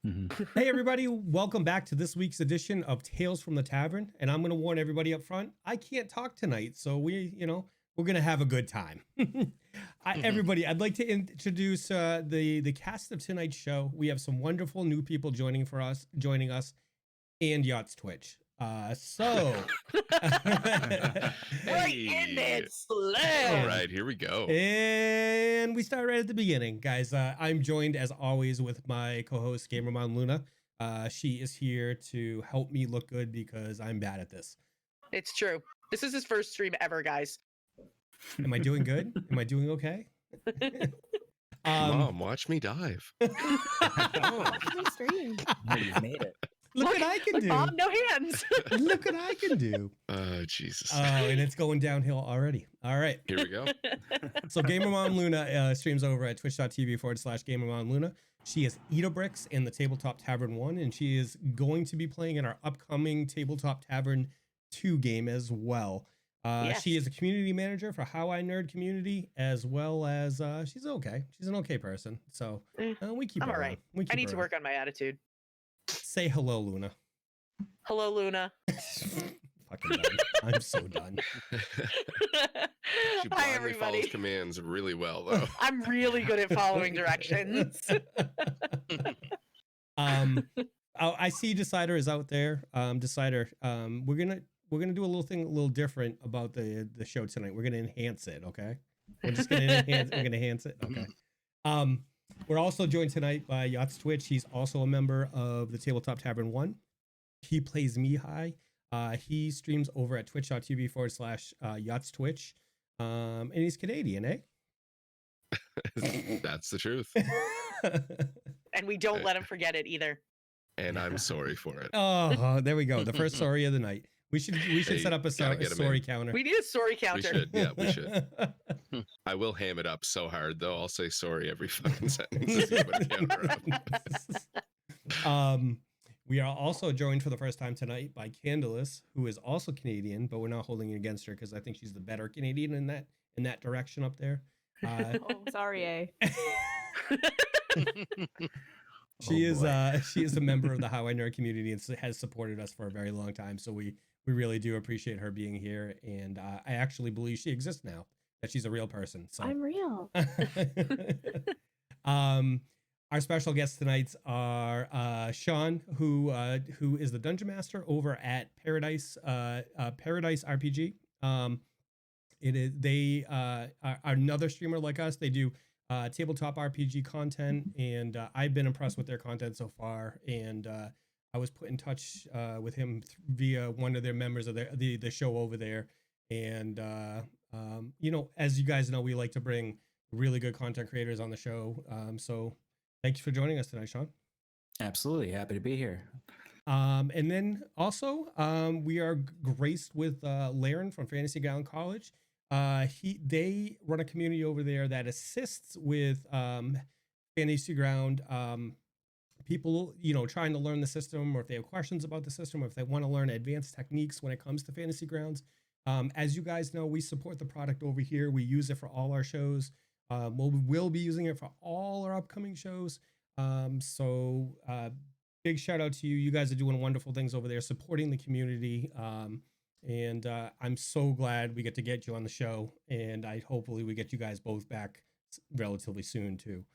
Hey everybody, welcome back to this week's edition of Tales from the Tavern. And I'm going to warn everybody up front, I can't talk tonight, so we're going to have a good time. Everybody, I'd like to introduce the cast of tonight's show. We have some wonderful new people joining us, and YottsTwitch. Right in it, slam. All right, here we go. And we start right at the beginning, guys. I'm joined as always with my co-host Gamer Mom Luna. She is here to help me look good because I'm bad at this. It's true. This is his first stream ever, guys. Am I doing good? Am I doing okay? Mom, watch me dive. You've made it. Look what I can do. Mom, no hands. Look what I can do. Jesus. Oh, and it's going downhill already. All right. Here we go. So Gamer Mom Luna streams over at twitch.tv/Gamer Mom Luna. She is Eat Bricks in the Tabletop Tavern 1, and she is going to be playing in our upcoming Tabletop Tavern 2 game as well. Yes. She is a community manager for How I Nerd community, as well as she's okay. She's an okay person. So we keep I'm her all right. around. I need to work on my attitude. Say hello, Luna. Hello, Luna. Fucking done. I'm so done. She Hi, blindly everybody. follows commands really well, though. I'm really good at following directions. I see Decider is out there. Decider, we're gonna do a little thing a little different about the show tonight. We're gonna enhance it, okay? We're just gonna enhance it. Okay. We're also joined tonight by YottsTwitch. He's also a member of the Tabletop Tavern 1. He plays Mihai. He streams over at twitch.tv/YottsTwitch. And he's Canadian, eh? That's the truth. And we don't let him forget it either. And I'm sorry for it. Oh, there we go. The first sorry of the night. We should set up a sorry counter. We need a story counter. We should. Yeah, we should. I will ham it up so hard, though. I'll say sorry every fucking sentence to see what camera. We are also joined for the first time tonight by Candlous, who is also Canadian, but we're not holding it against her because I think she's the better Canadian in that direction up there. Oh, sorry, eh? She is a member of the How I Nerd community and has supported us for a very long time. So we really do appreciate her being here, and I actually believe she exists now, that she's a real person. So I'm real. Our special guests tonight are Sean, who is the dungeon master over at Paradice RPG. They are another streamer like us. They do tabletop RPG content, and I've been impressed with their content so far. And I was put in touch with him via one of their members of the show over there. And as you guys know, we like to bring really good content creators on the show. So thank you for joining us tonight, Sean. Absolutely. Happy to be here. And then also we are graced with Laerun from Fantasy Ground College. They run a community over there that assists with Fantasy Ground people, trying to learn the system, or if they have questions about the system, or if they want to learn advanced techniques when it comes to Fantasy Grounds. As you guys know, we support the product over here. We use it for all our shows. We'll be using it for all our upcoming shows. So big shout out to you. You guys are doing wonderful things over there, supporting the community. And I'm so glad we get to get you on the show, and hopefully we get you guys both back relatively soon too.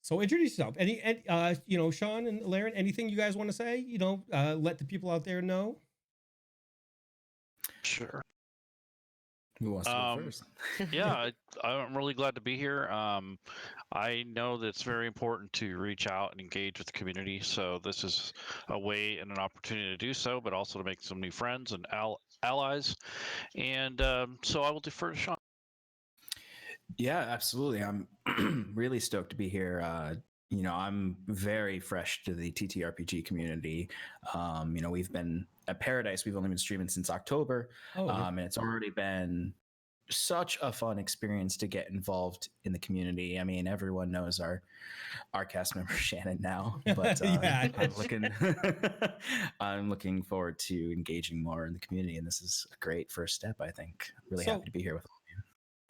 So introduce yourself. Sean and Laerun, anything you guys want to say? Let the people out there know. Sure. Who wants to go first? Yeah, I'm really glad to be here. I know that it's very important to reach out and engage with the community, so this is a way and an opportunity to do so, but also to make some new friends and allies. And so I will defer to Sean. Yeah, absolutely. I'm really stoked to be here. I'm very fresh to the TTRPG community. We've been at Paradise. We've only been streaming since October, and it's already been such a fun experience to get involved in the community. I mean, everyone knows our cast member Shannon now, but Yeah. I'm looking forward to engaging more in the community, and this is a great first step. I think. Really happy to be here with all of you.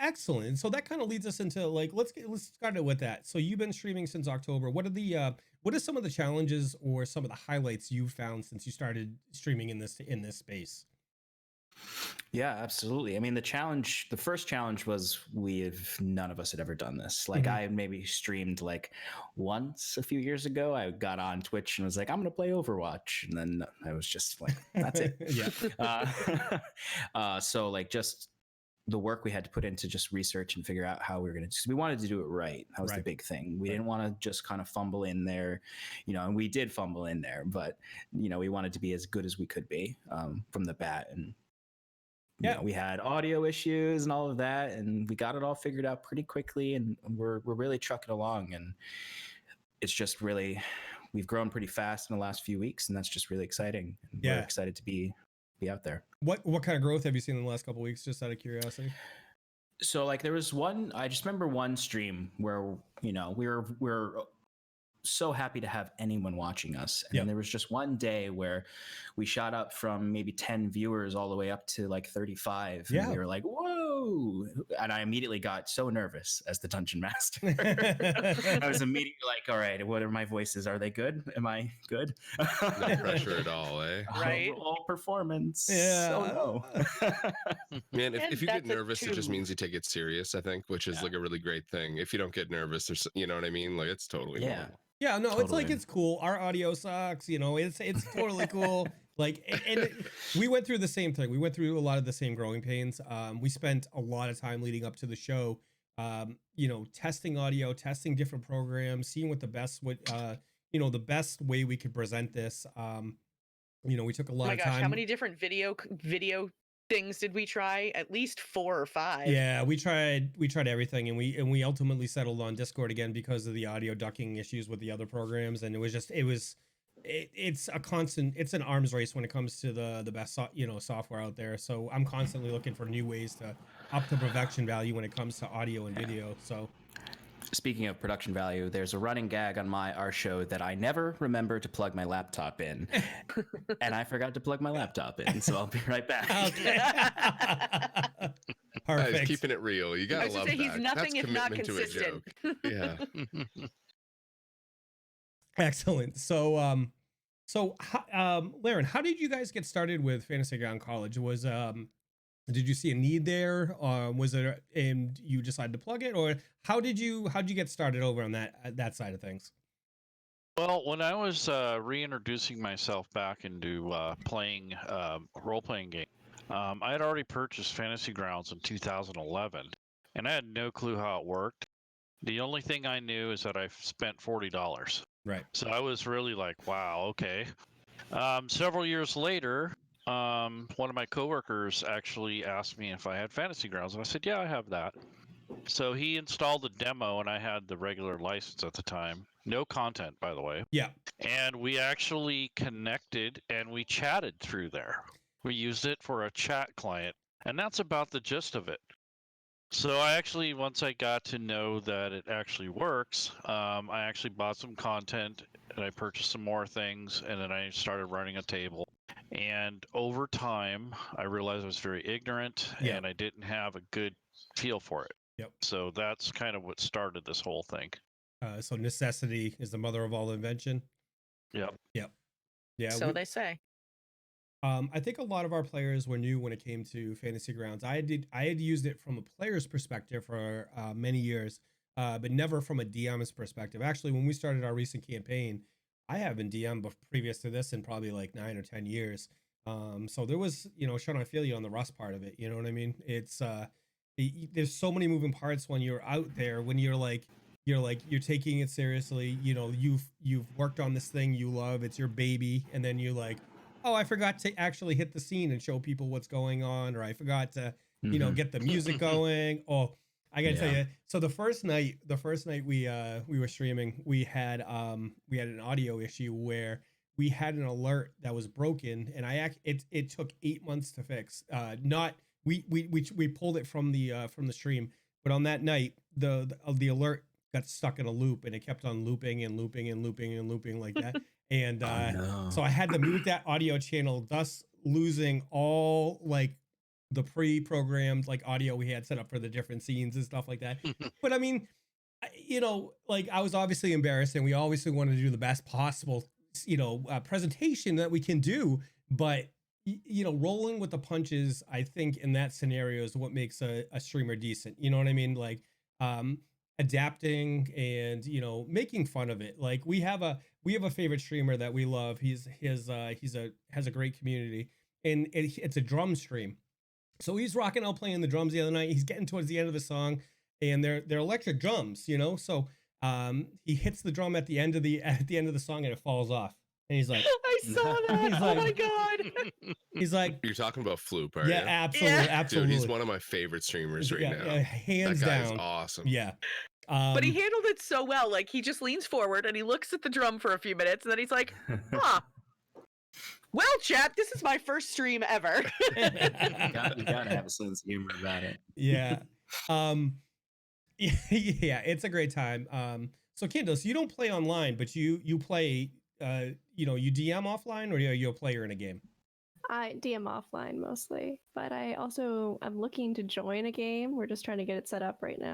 Excellent. So that kind of leads us into let's start it with that. So you've been streaming since October. What are the what are some of the challenges or some of the highlights you've found since you started streaming in this space? Yeah, absolutely. I mean, the first challenge was none of us had ever done this. Like, I had maybe streamed like once a few years ago. I got on Twitch and was like, I'm going to play Overwatch. And then I was just like, that's it. So like just the work we had to put into just research and figure out how we were going to, we wanted to do it right. That was the big thing. We didn't want to just kind of fumble in there, and we did fumble in there, but we wanted to be as good as we could be from the bat. And we had audio issues and all of that, and we got it all figured out pretty quickly, and we're really trucking along. And it's just really, we've grown pretty fast in the last few weeks, and that's just really exciting. And we're excited to be out there. What kind of growth have you seen in the last couple of weeks, just out of curiosity? So like there was I just remember one stream where we were so happy to have anyone watching us, and then there was just one day where we shot up from maybe 10 viewers all the way up to like 35, and we were like, whoa. And I immediately got so nervous as the dungeon master. I was immediately like, all right, what are my voices? Are they good? Am I good? No pressure at all, eh? Right. All performance. Yeah. Man, if you get nervous, it just 2. means you take it serious, I think, which is like a really great thing. If you don't get nervous, or you know what I mean? Like, it's totally normal. Yeah, no, it's like, it's cool. Our audio sucks, it's totally cool. Like, and we went through the same thing. We went through a lot of the same growing pains. We spent a lot of time leading up to the show, testing audio, testing different programs, seeing what the best way we could present this. We took a lot of time. How many different video things did we try? At least 4 or 5. Yeah, we tried everything, and we ultimately settled on Discord again because of the audio ducking issues with the other programs. And it's an arms race when it comes to the best software out there. So I'm constantly looking for new ways to up the production value when it comes to audio and video. So speaking of production value, there's a running gag on our show that I never remember to plug my laptop in, and I forgot to plug my laptop in, so I'll be right back. Okay. Perfect. Guys, keeping it real. You gotta love that. He's nothing That's if not commitment to a consistent. joke. Yeah. Excellent. So, Laerun, how did you guys get started with Fantasy Ground College? Did you see a need there? Was it, and you decided to plug it, or how'd you get started over on that side of things? Well, when I was reintroducing myself back into playing role-playing game, I had already purchased Fantasy Grounds in 2011, and I had no clue how it worked. The only thing I knew is that I spent $40. Right. So I was really like, wow, okay. Several years later, one of my coworkers actually asked me if I had Fantasy Grounds, and I said, yeah, I have that. So he installed the demo, and I had the regular license at the time. No content, by the way. Yeah. And we actually connected, and we chatted through there. We used it for a chat client, and that's about the gist of it. So I actually, once I got to know that it actually works, I actually bought some content, and I purchased some more things, and then I started running a table. And over time, I realized I was very ignorant, and I didn't have a good feel for it. Yep. So that's kind of what started this whole thing. So necessity is the mother of all invention. Yep. Yeah. So they say. I think a lot of our players were new when it came to Fantasy Grounds. I had used it from a player's perspective for many years, but never from a DM's perspective. Actually, when we started our recent campaign, I haven't DM'd previous to this in probably like 9 or 10 years. So there was, Sean, I feel you on the Rust part of it. You know what I mean? It's there's so many moving parts when you're out there, when you're taking it seriously. You've worked on this thing you love, it's your baby, and then you're like, oh, I forgot to actually hit the scene and show people what's going on, or I forgot to, get the music going. Oh, I gotta tell you. So the first night we were streaming, we had an audio issue where we had an alert that was broken, and it took 8 months to fix. We pulled it from the stream, but on that night the alert got stuck in a loop, and it kept on looping and looping and looping and looping like that. And so I had to mute that audio channel, thus losing all like the pre-programmed like audio we had set up for the different scenes and stuff like that. But I mean, like I was obviously embarrassed, and we obviously want to do the best possible, presentation that we can do. But rolling with the punches, I think in that scenario is what makes a streamer decent. You know what I mean? Like, adapting and making fun of it. Like we have a favorite streamer that we love. Has a great community, and it's a drum stream. So he's rocking out playing the drums the other night. He's getting towards the end of the song, and they're electric drums, So he hits the drum at the end of the song, and it falls off. And he's like, I saw that. He's Oh like- my god. he's like, You're talking about Floop, are yeah, you? absolutely, Yeah. absolutely. Dude, he's one of my favorite streamers right now. Yeah, hands That guy down. is awesome. Yeah. But he handled it so well. Like, he just leans forward and he looks at the drum for a few minutes, and then he's like, huh. Well, chat, this is my first stream ever. You gotta have a sense of humor about it. Yeah. Yeah, it's a great time. So Candlous, you don't play online, but you play, you DM offline, or are you a player in a game? I DM offline mostly, but I'm looking to join a game. We're just trying to get it set up right now.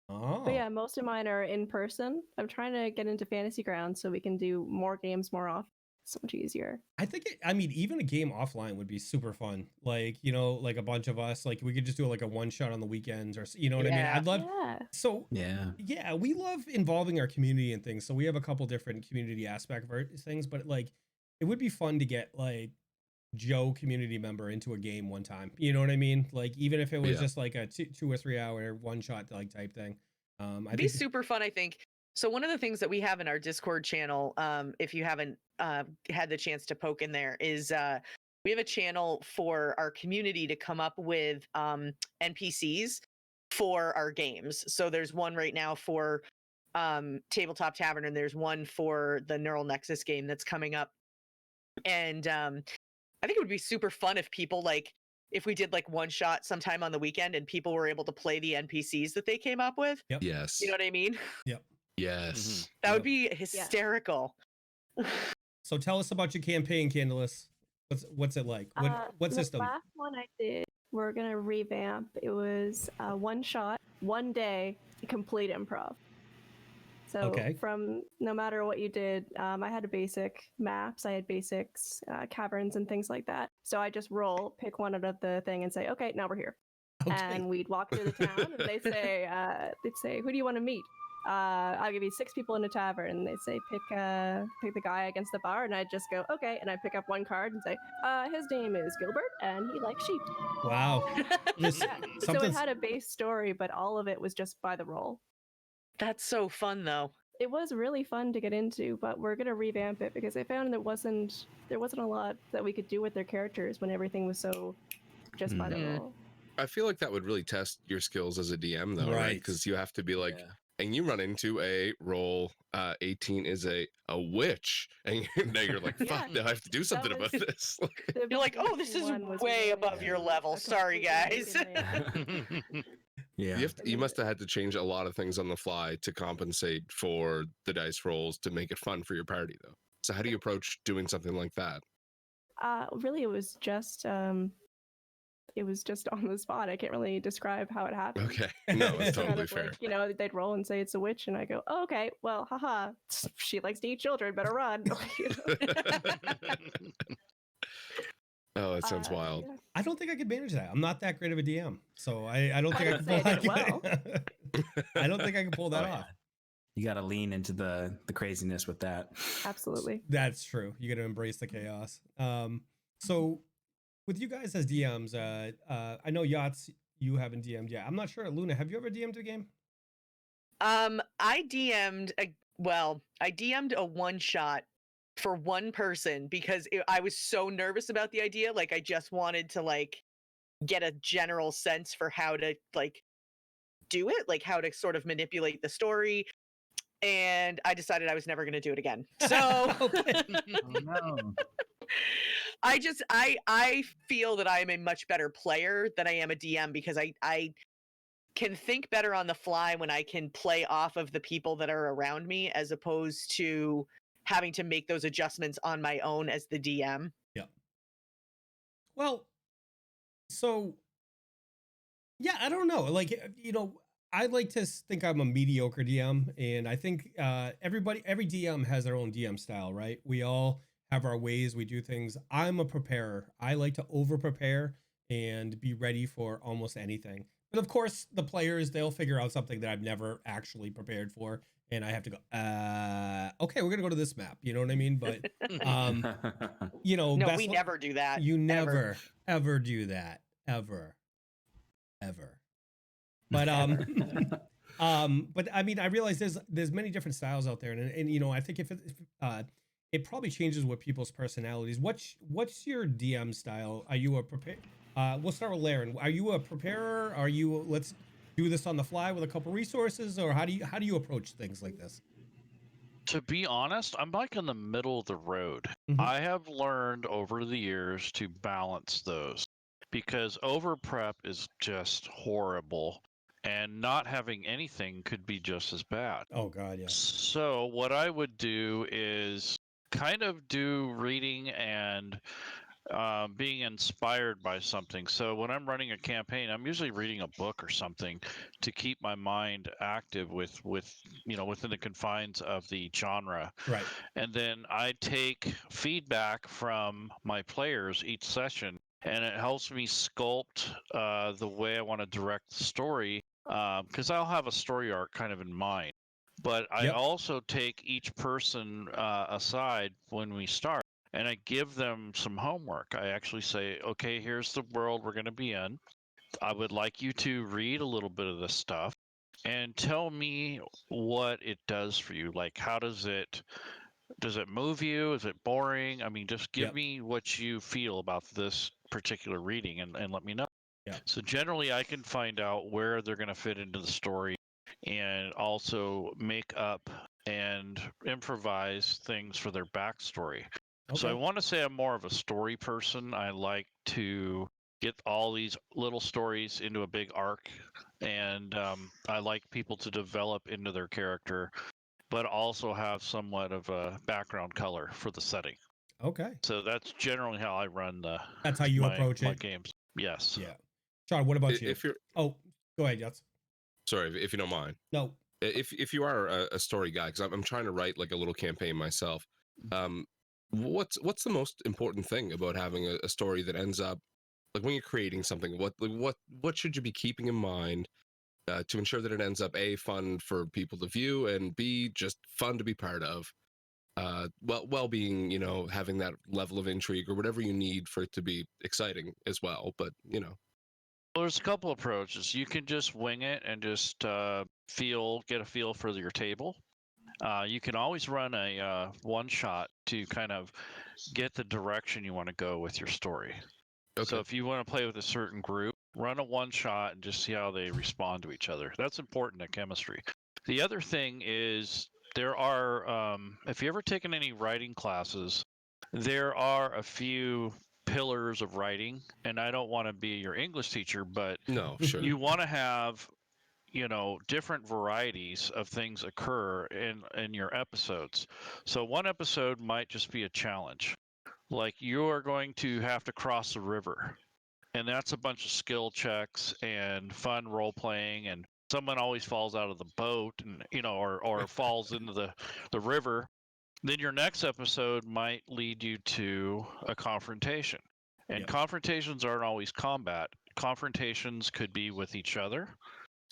Oh. But yeah, most of mine are in person. I'm trying to get into Fantasy Grounds so we can do more games more often. So much easier. I think even a game offline would be super fun. Like, like a bunch of us, like we could just do like a one shot on the weekends, or you know what I mean? Yeah. I'd love. Yeah. So Yeah. we love involving our community and things. So we have a couple different community aspect of our things, but like it would be fun to get like Joe community member into a game one time. You know what I mean? Like even if it was just like a 2 or 3 hour one shot like type thing. It'd be super fun, I think. So one of the things that we have in our Discord channel, if you haven't had the chance to poke in there, is we have a channel for our community to come up with NPCs for our games. So there's one right now for Tabletop Tavern, and there's one for the Neural Nexus game that's coming up. And I think it would be super fun if people if we did like one shot sometime on the weekend and people were able to play the NPCs that they came up with. Yep. Yes. You know what I mean? Yep. Yes. That would be hysterical. So tell us about your campaign, Candlous. What's it like? What system? The last one I did, we're gonna revamp. It was one shot, one day, complete improv. So from no matter what you did, I had a basic maps, I had basics, caverns and things like that. So I just pick one out of the thing and say, okay, now we're here. Okay. And we'd walk through the town and they'd say, who do you want to meet? I'll give you 6 people in a tavern. And they'd say, pick the guy against the bar. And I'd just go, okay. And I pick up one card and say, his name is Gilbert and he likes sheep. Wow. So it had a base story, but all of it was just by the roll. That's so fun, though. It was really fun to get into, but we're gonna revamp it because I found there wasn't a lot that we could do with their characters when everything was so just by the roll. I feel like that would really test your skills as a DM, though, right? Because you have to be like, and you run into a roll 18 is a witch, and now you're like, fuck, now I have to do something about this. You're like, oh, this is way above your level. Sorry, guys. Yeah. You must have had to change a lot of things on the fly to compensate for the dice rolls to make it fun for your party, though. So how do you approach doing something like that? Really, it was just on the spot. I can't really describe how it happened. Okay, no, it's Kind totally of fair. Like, they'd roll and say it's a witch, and I go, oh, okay, well, haha, she likes to eat children, better run. Oh, that sounds wild. Yeah. I don't think I could manage that. I'm not that great of a DM, so I don't think I would say I can did pull. I don't think I can pull that off. You got to lean into the craziness with that. Absolutely. That's true. You got to embrace the chaos. So with you guys as DMs, I know Yachts, you haven't DM'd yet. I'm not sure. Luna, have you ever DM'd a game? I DM'd a one shot for one person because I was so nervous about the idea. Like, I just wanted to get a general sense for how to do it, like how to sort of manipulate the story. And I decided I was never going to do it again. So Oh, no. I feel that I am a much better player than I am a DM because I can think better on the fly when I can play off of the people that are around me as opposed to having to make those adjustments on my own as the DM. Yeah. Well, so yeah, I don't know. I like to think I'm a mediocre DM, and I think every DM has their own DM style, right? We all have our ways we do things. I'm a preparer. I like to over prepare and be ready for almost anything. But of course, the players, they'll figure out something that I've never actually prepared for, and I have to go, okay, we're gonna go to this map. You know what I mean? But you know, no, we never do that. You never ever do that. Ever. But but I mean, I realize there's many different styles out there, and you know, I think if it probably changes with people's personalities. What's your DM style? Are you a prepare? We'll start with Laerun. Are you a preparer? Are you let's do this on the fly with a couple resources, or how do you approach things like this? To be honest, I'm like in the middle of the road. Mm-hmm. I have learned over the years to balance those because over prep is just horrible and not having anything could be just as bad. Oh God, yeah. So what I would do is kind of do reading and being inspired by something. So when I'm running a campaign, I'm usually reading a book or something to keep my mind active with you know, within the confines of the genre. Right. And then I take feedback from my players each session, and it helps me sculpt the way I want to direct the story, because I'll have a story arc kind of in mind. But I also take each person aside when we start, and I give them some homework. I actually say, okay, here's the world we're going to be in. I would like you to read a little bit of this stuff and tell me what it does for you. Like, how does it move you? Is it boring? I mean, just give me what you feel about this particular reading and let me know. Yeah. So generally I can find out where they're going to fit into the story and also make up and improvise things for their backstory. Okay. So I want to say I'm more of a story person. I like to get all these little stories into a big arc, and I like people to develop into their character, but also have somewhat of a background color for the setting. Okay. So that's generally how I run That's how you approach my it. games. Yes. Yeah. Sean, what about you? If you're go ahead, Yotts. Sorry, if you don't mind. No. If you are a story guy, because I'm trying to write like a little campaign myself, what's the most important thing about having a story that ends up, like when you're creating something, what should you be keeping in mind to ensure that it ends up A, fun for people to view, and B, just fun to be part of, well being, you know, having that level of intrigue or whatever you need for it to be exciting as well, but you know. Well, there's a couple approaches. You can just wing it and just get a feel for your table. You can always run a one shot to kind of get the direction you want to go with your story. Okay. So if you want to play with a certain group, run a one shot and just see how they respond to each other. That's important in chemistry. The other thing is there are, if you ever taken any writing classes, there are a few pillars of writing, and I don't want to be your English teacher, but no, sure. You want to have, you know, different varieties of things occur in your episodes. So one episode might just be a challenge, like you are going to have to cross the river, and that's a bunch of skill checks and fun role playing, and someone always falls out of the boat, and you know, or falls into the river. Then your next episode might lead you to a confrontation. And confrontations aren't always combat. Confrontations could be with each other.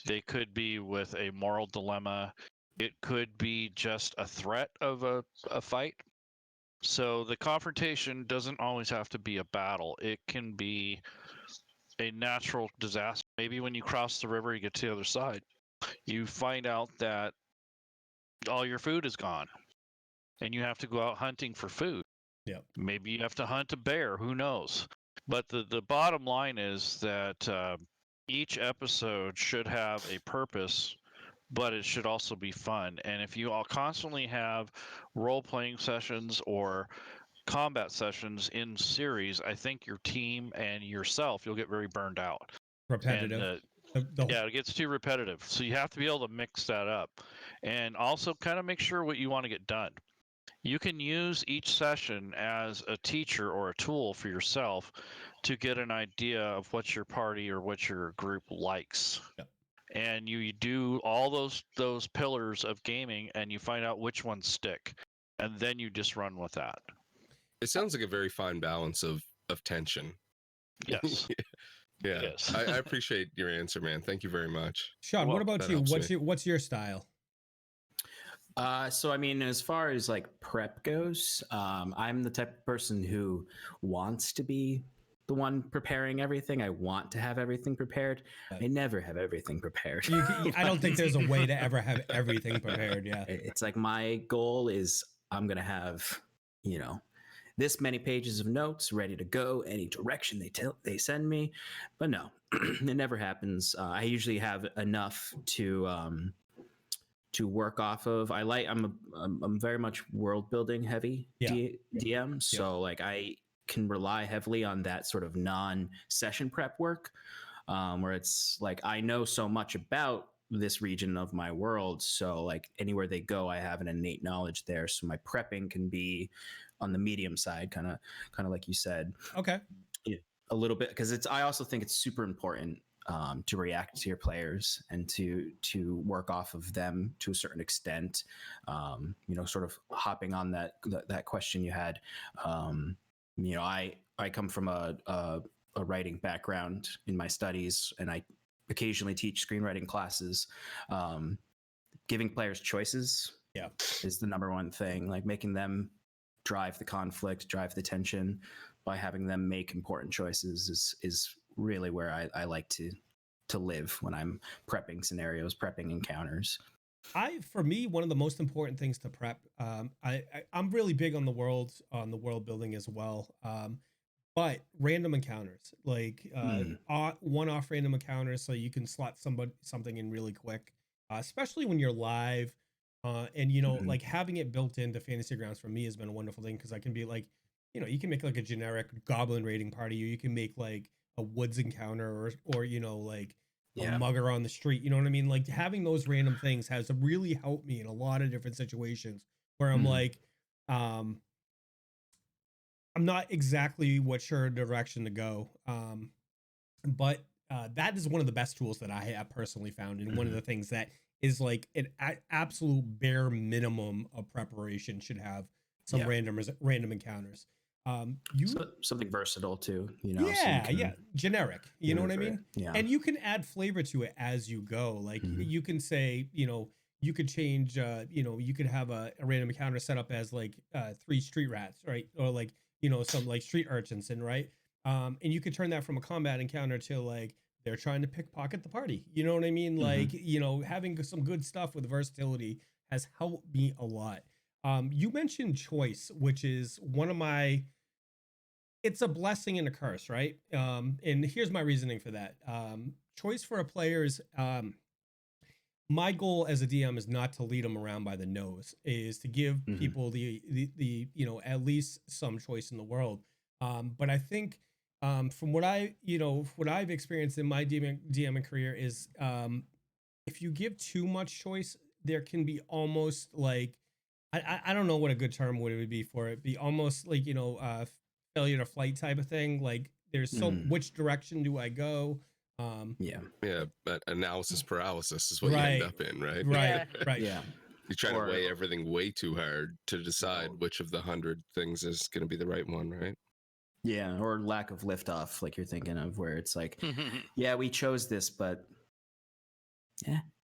They could be with a moral dilemma. It could be just a threat of a fight. So the confrontation doesn't always have to be a battle. It can be a natural disaster. Maybe when you cross the river, you get to the other side, you find out that all your food is gone and you have to go out hunting for food. Yep. Maybe you have to hunt a bear, who knows? But the bottom line is that each episode should have a purpose, but it should also be fun. And if you all constantly have role-playing sessions or combat sessions in series, I think your team and yourself, you'll get very burned out. Repetitive. Yeah, it gets too repetitive. So you have to be able to mix that up. And also kind of make sure what you want to get done. You can use each session as a teacher or a tool for yourself to get an idea of what your party or what your group likes. Yep. and you do all those pillars of gaming, and you find out which ones stick, and then you just run with that. It sounds like a very fine balance of tension. Yes. Yeah. Yes. I appreciate your answer, man. Thank you very much. Sean, Well, what about that you? helps me. What's your style? So I mean, as far as like prep goes, I'm the type of person who wants to be the one preparing everything. I want to have everything prepared. I never have everything prepared. I don't think there's a way to ever have everything prepared. Yeah. It's like my goal is I'm gonna have, you know, this many pages of notes ready to go any direction they send me, but no, it never happens. I usually have enough to work off of. I'm very much world building heavy DM, so like I can rely heavily on that sort of non-session prep work, where it's like I know so much about this region of my world, so like anywhere they go, I have an innate knowledge there. So my prepping can be on the medium side, kind of like you said. Okay. Yeah, a little bit, because I also think it's super important to react to your players and to work off of them to a certain extent. Sort of hopping on that question you had. I come from a writing background in my studies, and I occasionally teach screenwriting classes. Giving players choices is the number one thing, like making them drive the conflict, drive the tension by having them make important choices is really where I like to live when I'm prepping scenarios, prepping encounters. For me, one of the most important things to prep, I'm really big on the world building as well. But random encounters, like one-off random encounters, so you can slot something in really quick, especially when you're live. And like having it built into Fantasy Grounds for me has been a wonderful thing, because I can be like, you can make like a generic goblin raiding party, or you can make like a woods encounter, or like a mugger on the street. You know what I mean? Like having those random things has really helped me in a lot of different situations where I'm like, I'm not exactly sure direction to go. But that is one of the best tools that I have personally found, and one of the things that is like an absolute bare minimum of preparation should have some random encounters. Something versatile too, generic, you know what I mean? Yeah. And you can add flavor to it as you go. Like you can say, you could change, you could have a random encounter set up as like 3 street rats, right? Or like, some like street urchins, right? And you could turn that from a combat encounter to like they're trying to pickpocket the party. You know what I mean? Like, having some good stuff with versatility has helped me a lot. You mentioned choice, which is one of my, it's a blessing and a curse, right? And here's my reasoning for that. Choice for a player is, my goal as a DM is not to lead them around by the nose, is to give people the at least some choice in the world. But I think from what I've experienced in my DMing career is, if you give too much choice, there can be almost like, I don't know what a good term would be for it. Be almost like, failure to flight type of thing. Like there's which direction do I go? But analysis paralysis is what you end up in, right? Right. Yeah. You try to weigh everything way too hard to decide which of the 100 things is going to be the right one, right? Yeah, or lack of liftoff, like you're thinking of, where it's like, yeah, we chose this, but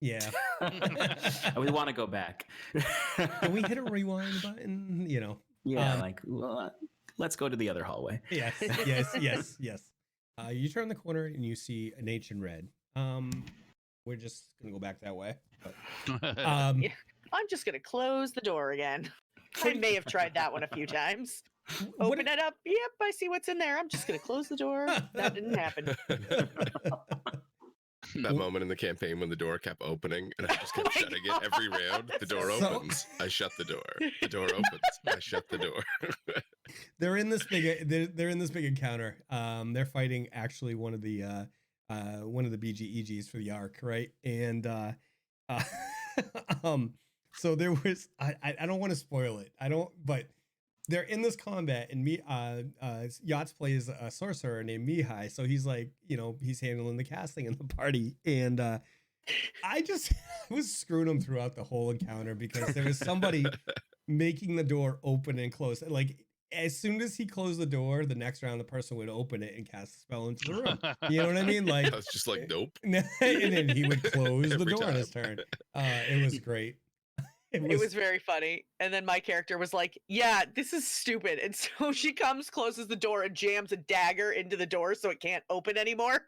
yeah, we want to go back. Can we hit a rewind button? Well, let's go to the other hallway. Yes. You turn the corner and you see an ancient red. We're just gonna go back that way. But, I'm just gonna close the door again. I may have tried that one a few times. Open it up. Yep, I see what's in there. I'm just gonna close the door. That didn't happen. That moment in the campaign when the door kept opening and I just kept shutting it every round. The door opens, I shut the door. The door opens, I shut the door. They're in this big encounter. They're fighting actually one of the BGEGs for the arc, right? And so there was, I don't want to spoil it. But they're in this combat, and Yachts plays a sorcerer named Mihai. So he's like, he's handling the casting in the party. And I was screwing him throughout the whole encounter because there was somebody making the door open and close. Like as soon as he closed the door, the next round the person would open it and cast a spell into the room. You know what I mean? Like I was just like, nope. and then he would close the Every door on his time. turn. It was great. It was very funny. And then my character was like, yeah, this is stupid. And so she comes, closes the door, and jams a dagger into the door so it can't open anymore.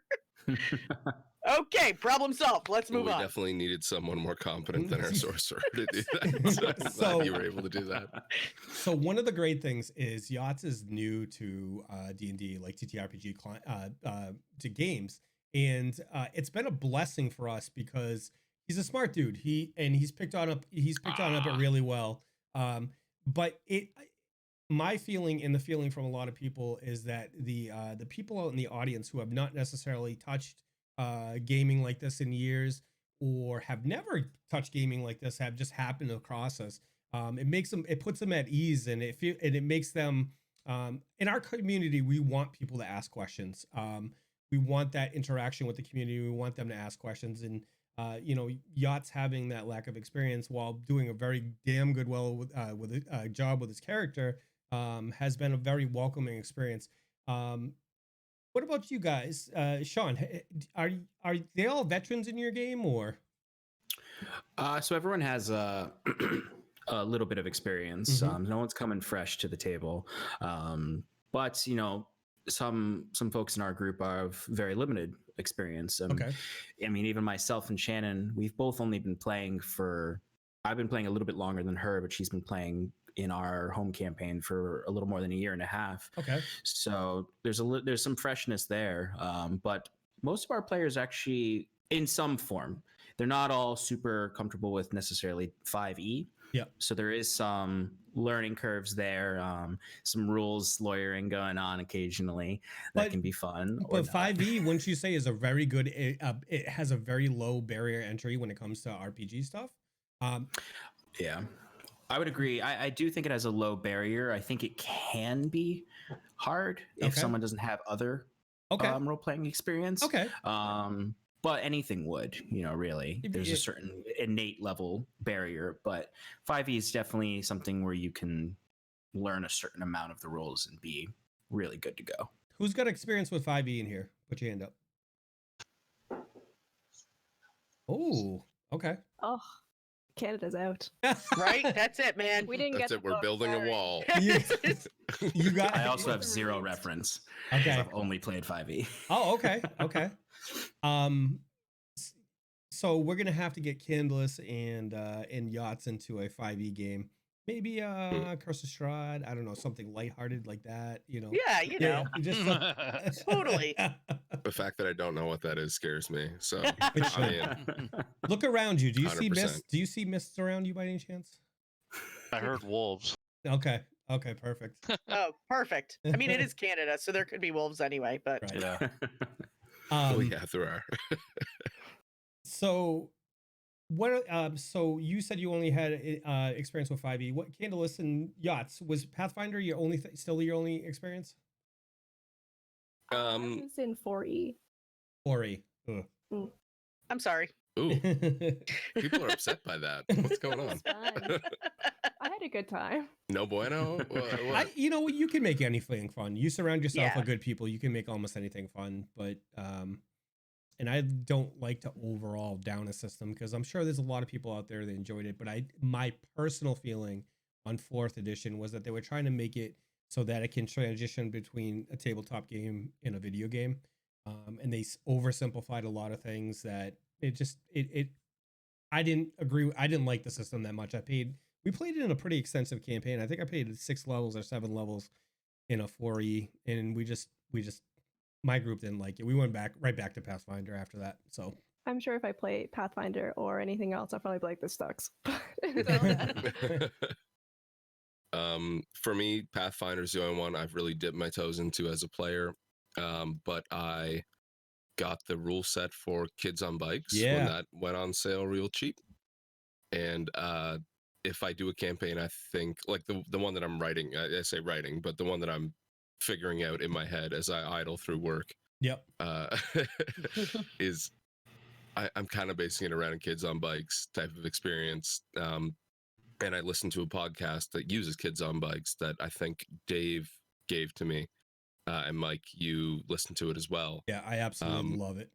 Okay, problem solved. Let's move We on. definitely needed someone more competent than our sorcerer to do that. So I'm glad you were able to do that. So one of the great things is Yachts is new to D&D, like TTRPG to games, and it's been a blessing for us because he's a smart dude. He's picked on up it really well. But my feeling and the feeling from a lot of people is that the people out in the audience who have not necessarily touched gaming like this in years or have never touched gaming like this have just happened across us. It puts them at ease, and it makes them in our community. We want people to ask questions. We want that interaction with the community. We want them to ask questions, and Yachts having that lack of experience while doing a very damn good with a job with his character has been a very welcoming experience. What about you guys? Sean, are they all veterans in your game or? So everyone has a little bit of experience. Mm-hmm. No one's coming fresh to the table. But some folks in our group are of very limited experience. Okay. I mean, even myself and Shannon, we've both only been playing I've been playing a little bit longer than her, but she's been playing in our home campaign for a little more than a year and a half. Okay. So there's some freshness there. But most of our players actually, in some form, they're not all super comfortable with necessarily 5e. Yeah. So there is some learning curves there, some rules lawyering going on occasionally that can be fun. But 5e, wouldn't you say, is a very good? It has a very low barrier entry when it comes to RPG stuff. Yeah, I would agree. I do think it has a low barrier. I think it can be hard if someone doesn't have other role playing experience. Okay. But anything would, really. There's a certain innate level barrier, but 5e is definitely something where you can learn a certain amount of the rules and be really good to go. Who's got experience with 5e in here? Put your hand up. Oh, okay. Oh, Canada's out. Right? That's it, man. We didn't That's get it. We're building a wall. You got. I also have zero reference. Okay. I've only played 5e. Oh, okay. Okay. So we're gonna have to get Candlous and Yachts into a 5e game. Maybe Curse of Strahd. I don't know, something lighthearted like that. Yeah, just totally. The fact that I don't know what that is scares me. So Look around you. Do you 100%. see mist? Do you see mists around you by any chance? I heard wolves. Okay. Okay. Perfect. Oh, perfect. I mean, it is Canada, so there could be wolves anyway. But Right. Yeah. yeah, there are. So what? So you said you only had experience with 5e. What Candlous and Yachts was Pathfinder your only still your only experience? I was in 4e. 4e. I'm sorry. Ooh, people are upset by that. What's going on? I had a good time. No bueno. What? You can make anything fun. You surround yourself Yeah. with good people. You can make almost anything fun. But and I don't like to overall down a system because I'm sure there's a lot of people out there that enjoyed it. But my personal feeling on 4th edition was that they were trying to make it so that it can transition between a tabletop game and a video game. And they oversimplified a lot of things that I didn't agree. I didn't like the system that much. We played it in a pretty extensive campaign. I think I played 6 levels or 7 levels in a 4E, and we just my group didn't like it. We went right back to Pathfinder after that. So I'm sure if I play Pathfinder or anything else, I'll probably be like, this sucks. For me, Pathfinder's the only one I've really dipped my toes into as a player. But I got the rule set for Kids on Bikes when that went on sale real cheap. And if I do a campaign, I think like the one that I'm writing, I say writing, but the one that I'm figuring out in my head as I idle through work. Yep. Is I'm kind of basing it around kids on bikes type of experience. And I listened to a podcast that uses kids on bikes that I think Dave gave to me. And Mike, you listened to it as well. Yeah, I absolutely love it.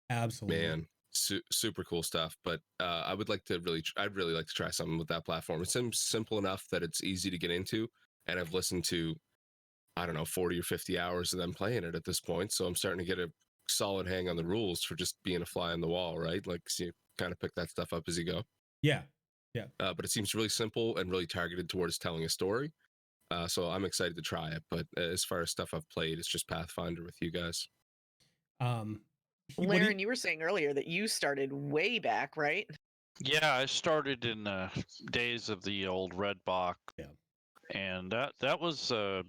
Absolutely. Man, super cool stuff. But I'd really like to try something with that platform. It seems simple enough that it's easy to get into. And I've listened to, I don't know, 40 or 50 hours of them playing it at this point. So I'm starting to get a solid hang on the rules for just being a fly on the wall, right? Like, so you kind of pick that stuff up as you go. Yeah. Yeah. But it seems really simple and really targeted towards telling a story. So I'm excited to try it. But as far as stuff I've played, it's just Pathfinder with you guys. Laerun, you were saying earlier that you started way back, right? Yeah, I started in the days of the old Red Box. Yeah. And that was a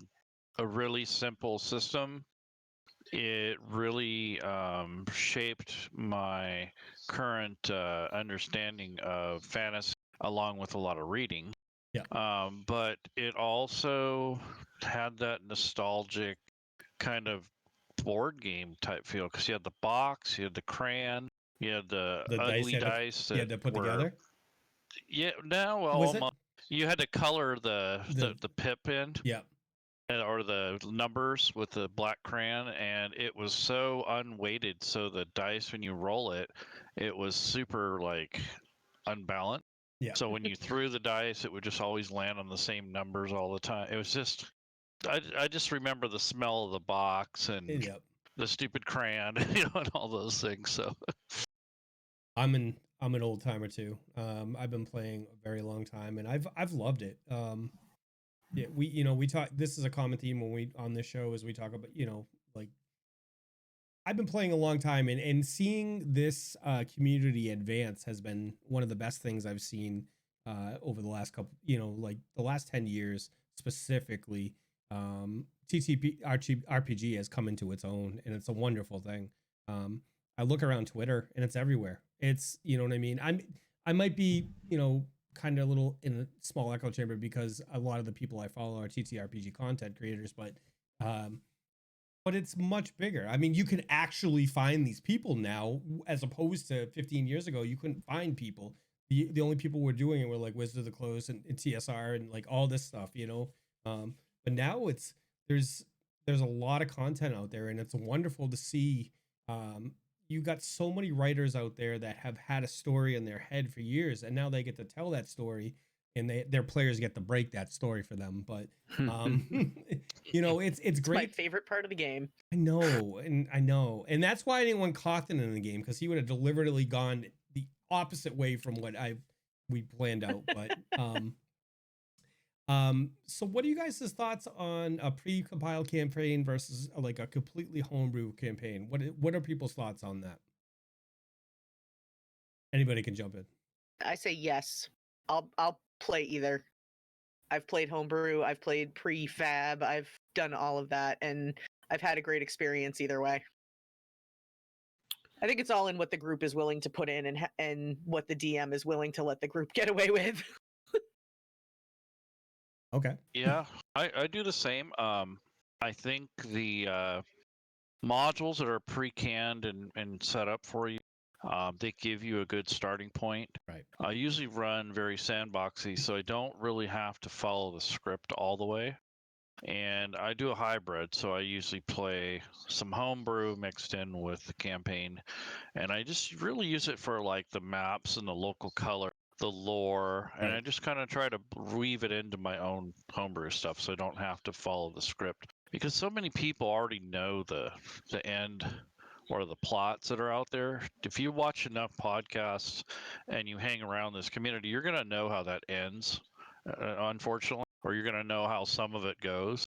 really simple system. It really shaped my current understanding of fantasy, along with a lot of reading. Yeah. But it also had that nostalgic kind of board game type feel, because you had the box, you had the crayon, you had the ugly dice that you had to put together. Yeah, no, well, you had to color the pip end. Yeah. Or the numbers with the black crayon, and it was so unweighted, so the dice, when you roll it, it was super like unbalanced. Yeah. So when you threw the dice, it would just always land on the same numbers all the time. It was just, I just remember the smell of the box and the stupid crayon, and all those things. So I'm an old timer too. I've been playing a very long time, and I've loved it. Yeah, we talk. This is a common theme when we on this show is we talk about, like, I've been playing a long time, and seeing this community advance has been one of the best things I've seen over the last couple, like the last 10 years specifically. TTP RPG has come into its own, and it's a wonderful thing. I look around Twitter and it's everywhere. It's, you know what I mean? I might be, kind of a little in a small echo chamber because a lot of the people I follow are TTRPG content creators, but it's much bigger. I mean, you can actually find these people now, as opposed to 15 years ago. You couldn't find people. The only people were doing it were like Wizards of the Coast and TSR and like all this stuff, but now there's a lot of content out there, and it's wonderful to see. You got so many writers out there that have had a story in their head for years, and now they get to tell that story, and their players get to break that story for them. But it's great. My favorite part of the game. I know, and that's why I didn't want Cawthon in the game, because he would have deliberately gone the opposite way from what we planned out. But so what are you guys' thoughts on a pre-compiled campaign versus like a completely homebrew campaign? What are people's thoughts on that? Anybody can jump in. I say yes. I'll play either. I've played homebrew, I've played prefab, I've done all of that, and I've had a great experience either way. I think it's all in what the group is willing to put in and what the DM is willing to let the group get away with. Okay. Yeah, I do the same. I think the modules that are pre-canned and set up for you, they give you a good starting point. Right. I usually run very sandboxy, so I don't really have to follow the script all the way. And I do a hybrid, so I usually play some homebrew mixed in with the campaign. And I just really use it for like the maps and the local color, the lore, and I just kind of try to weave it into my own homebrew stuff, so I don't have to follow the script, because so many people already know the end or the plots that are out there. If you watch enough podcasts and you hang around this community, you're going to know how that ends, unfortunately, or you're going to know how some of it goes.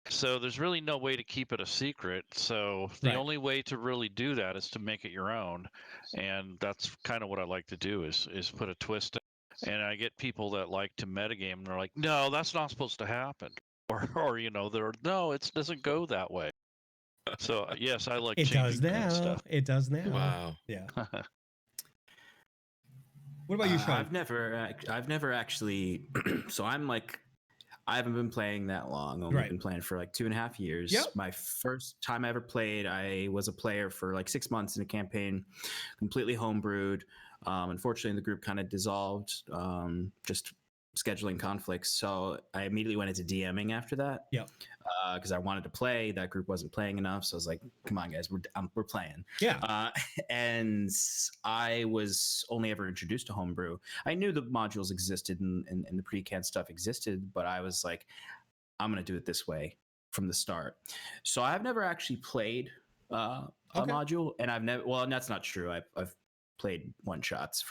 So there's really no way to keep it a secret. So the only way to really do that is to make it your own. And that's kind of what I like to do is put a twist in. And I get people that like to metagame, and they're like, no, that's not supposed to happen. Or they're, no, it doesn't go that way. So yes, I like changing stuff. It does now. Wow. Yeah. What about you, Sean? I've never actually. So I'm like, I haven't been playing that long. Only been playing for like 2.5 years. Yep. My first time I ever played, I was a player for like 6 months in a campaign, completely homebrewed. Unfortunately, the group kind of dissolved, just scheduling conflicts. So I immediately went into DMing after that. Yep. Because I wanted to play. That group wasn't playing enough, so I was like, "Come on, guys, we're playing." Yeah. And I was only ever introduced to homebrew. I knew the modules existed and the pre-can stuff existed, but I was like, "I'm gonna do it this way from the start." So I've never actually played a module, and I've never. Well, that's not true. I've played one shots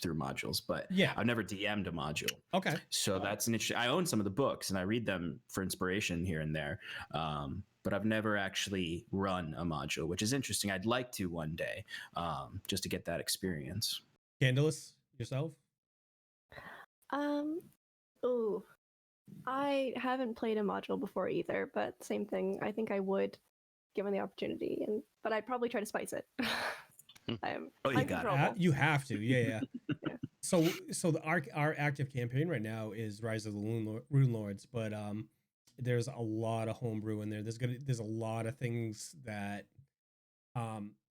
through modules, but I've never DM'd a module. Okay. So that's an interesting. I own some of the books and I read them for inspiration here and there, but I've never actually run a module, which is interesting. I'd like to one day, just to get that experience. Candlous, yourself? Oh, I haven't played a module before either, but same thing. I think I would, given the opportunity, but I'd probably try to spice it. You got it. You have to, yeah. So our active campaign right now is Rise of the Rune Lords, but there's a lot of homebrew in there. There's a lot of things that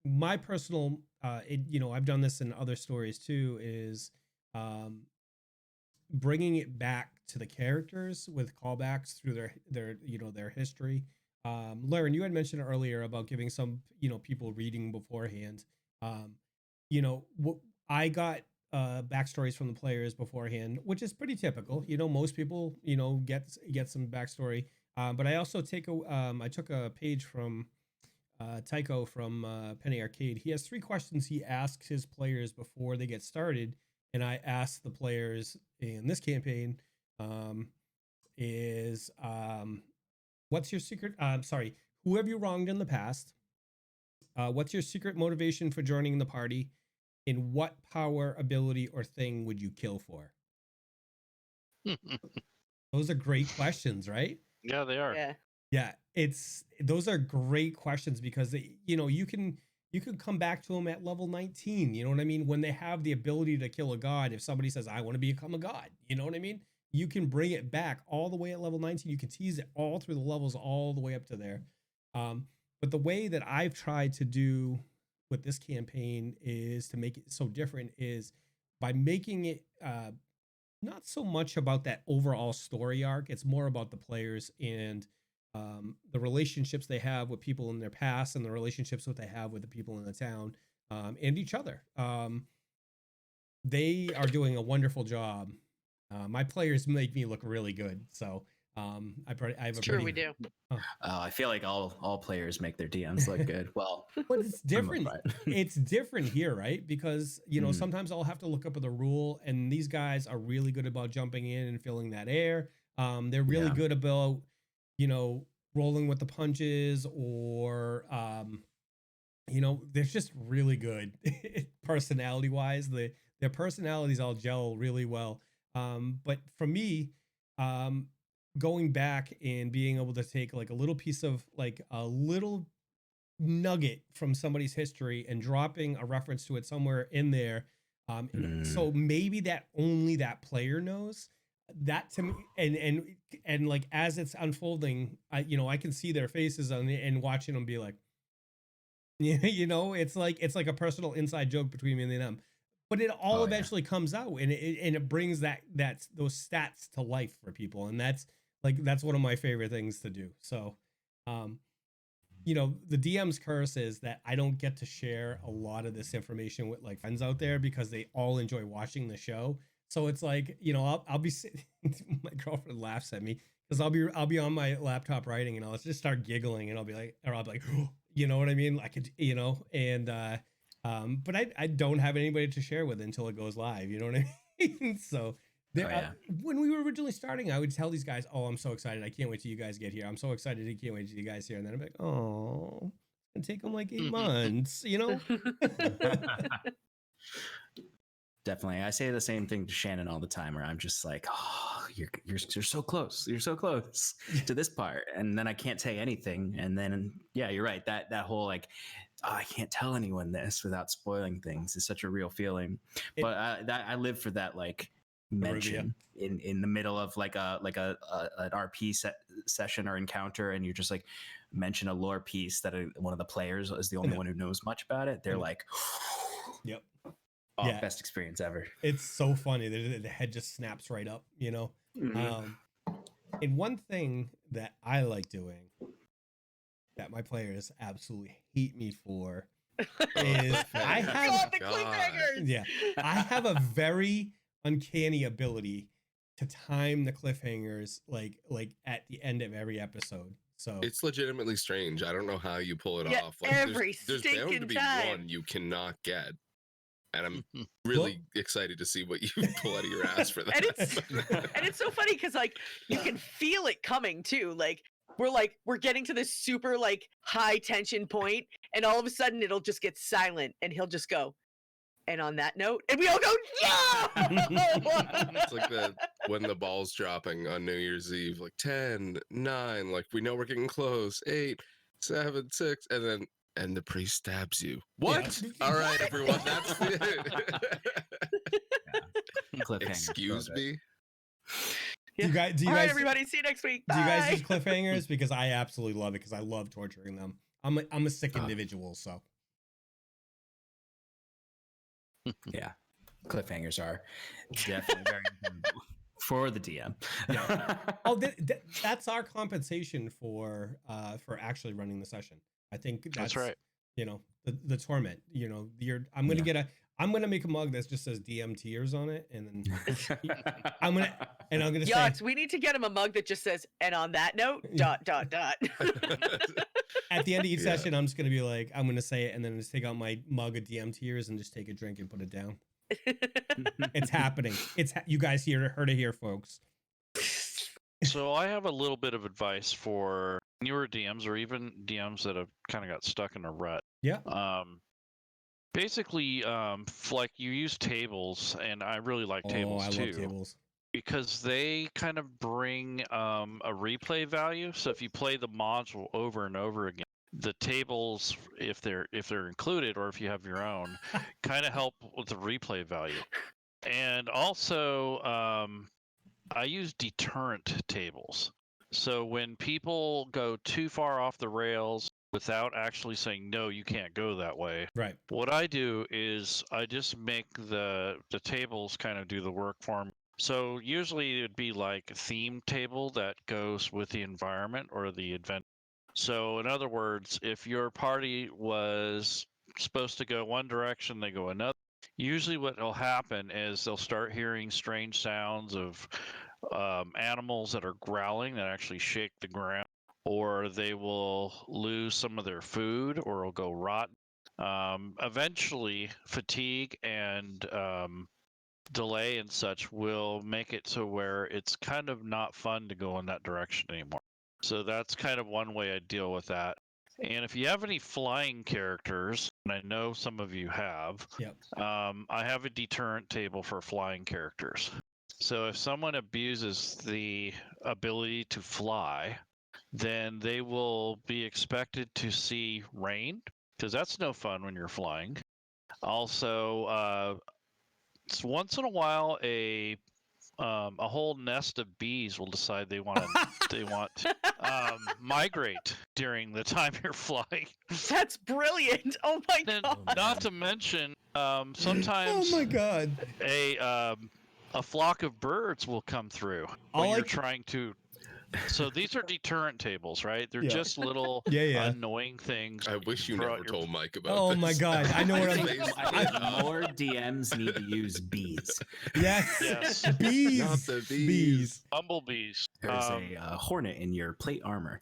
my personal I've done this in other stories too, is bringing it back to the characters with callbacks through their history. Laerun, you had mentioned earlier about giving some people reading beforehand. I got backstories from the players beforehand, which is pretty typical. Most people get some backstory, but I also I took a page from Tycho from Penny Arcade. He has 3 questions he asks his players before they get started, and I asked the players in this campaign what's your secret? Who have you wronged in the past? What's your secret motivation for joining the party? And what power, ability, or thing would you kill for? Those are great questions, right? Yeah, they are. Yeah. Those are great questions because you can come back to them at level 19. You know what I mean? When they have the ability to kill a god, if somebody says, "I want to become a god," you know what I mean? You can bring it back all the way at level 19. You can tease it all through the levels, all the way up to there. But the way that I've tried to do with this campaign is to make it so different is by making it not so much about that overall story arc. It's more about the players and the relationships they have with people in their past and the relationships that they have with the people in the town and each other. They are doing a wonderful job. My players make me look really good. So we do. I feel like all players make their DMs look good. Well, but it's different. It's different here, right? Because sometimes I'll have to look up the rule, and these guys are really good about jumping in and filling that air. They're really good about rolling with the punches, or they're just really good personality wise. Their personalities all gel really well. But for me, going back and being able to take like a little piece of like a little nugget from somebody's history and dropping a reference to it somewhere in there. So maybe that only that player knows that, to me, and like as it's unfolding, I can see their faces and watching them be like, it's like a personal inside joke between me and them. But it all eventually comes out, and it brings those stats to life for people, and that's one of my favorite things to do. So, the DM's curse is that I don't get to share a lot of this information with like friends out there because they all enjoy watching the show. So it's like, I'll be sitting, my girlfriend laughs at me because I'll be on my laptop writing, and I'll just start giggling, and I'll be like, you know what I mean? I could, and but I don't have anybody to share with until it goes live. You know what I mean? So when we were originally starting, I would tell these guys, "Oh, I'm so excited! I can't wait till you guys get here. I'm so excited! I can't wait till you guys here." And then I'm like, "Oh, it's gonna take them like 8 months," Definitely, I say the same thing to Shannon all the time, where I'm just like, "Oh, you're so close. You're so close to this part," and then I can't say anything, and then you're right. That whole like, I can't tell anyone this without spoiling things is such a real feeling. But I live for that, like mention in the middle of like an RP session or encounter, and you just like mention a lore piece that one of the players is the only one who knows much about it, they're like, yep. Oh, yeah. Best experience ever. It's so funny. The head just snaps right up, you know? Mm-hmm. And one thing that I like doing that my players absolutely hate me for is I have a very uncanny ability to time the cliffhangers like at the end of every episode. So it's legitimately strange. I don't know how you pull it off. Like there's bound to be one you cannot get. And I'm really excited to see what you pull out of your ass for that. And it's so funny because like you can feel it coming too. We're getting to this super like high tension point, and all of a sudden it'll just get silent, and he'll just go, and on that note, and we all go, yeah. It's like when the ball's dropping on New Year's Eve, like 10, 9, like we know we're getting close, 8, 7, 6, and the priest stabs you. What? Yeah. All right, everyone, that's it. Excuse me. Do you guys, all right, everybody, see you next week. Bye. Do you guys use cliffhangers? Because I absolutely love it, because I love torturing them. I'm a sick individual, so. Yeah, cliffhangers are definitely very important for the DM. Yeah. Oh, that's our compensation for actually running the session. I think that's right. You know, the torment. You know, I'm gonna make a mug that just says DM Tears on it, and then I'm gonna Yotts, say, we need to get him a mug that just says, and on that note, ... At the end of each session, I'm just gonna be like, I'm gonna say it, and then just take out my mug of DM Tears and just take a drink and put it down. It's happening. You guys heard it here, folks. So I have a little bit of advice for newer DMs or even DMs that have kind of got stuck in a rut. Yeah. Basically, like you use tables, and I really like tables too. Love tables. Because they kind of bring a replay value. So if you play the module over and over again, the tables, if they're included or if you have your own, kind of help with the replay value. And also, I use deterrent tables. So when people go too far off the rails without actually saying, no, you can't go that way. Right. What I do is I just make the tables kind of do the work for me. So usually it would be like a theme table that goes with the environment or the event. So in other words, if your party was supposed to go one direction, they go another. Usually what will happen is they'll start hearing strange sounds of animals that are growling that actually shake the ground, or they will lose some of their food or it'll go rotten. Eventually, fatigue and delay and such will make it to where it's kind of not fun to go in that direction anymore. So that's kind of one way I deal with that. And if you have any flying characters, and I know some of you have, I have a deterrent table for flying characters. So if someone abuses the ability to fly, then they will be expected to see rain, because that's no fun when you're flying. Also, once in a while, a whole nest of bees will decide they want to migrate during the time you're flying. That's brilliant! Oh my god! Not to mention, sometimes oh my god, a flock of birds will come through when you're trying to. So these are deterrent tables, right? They're just little annoying things. I wish you never told Mike about this. Oh my god, I know what I think more DMs need to use bees. Yes. Bees. Not the bees. Bumblebees. There's a hornet in your plate armor.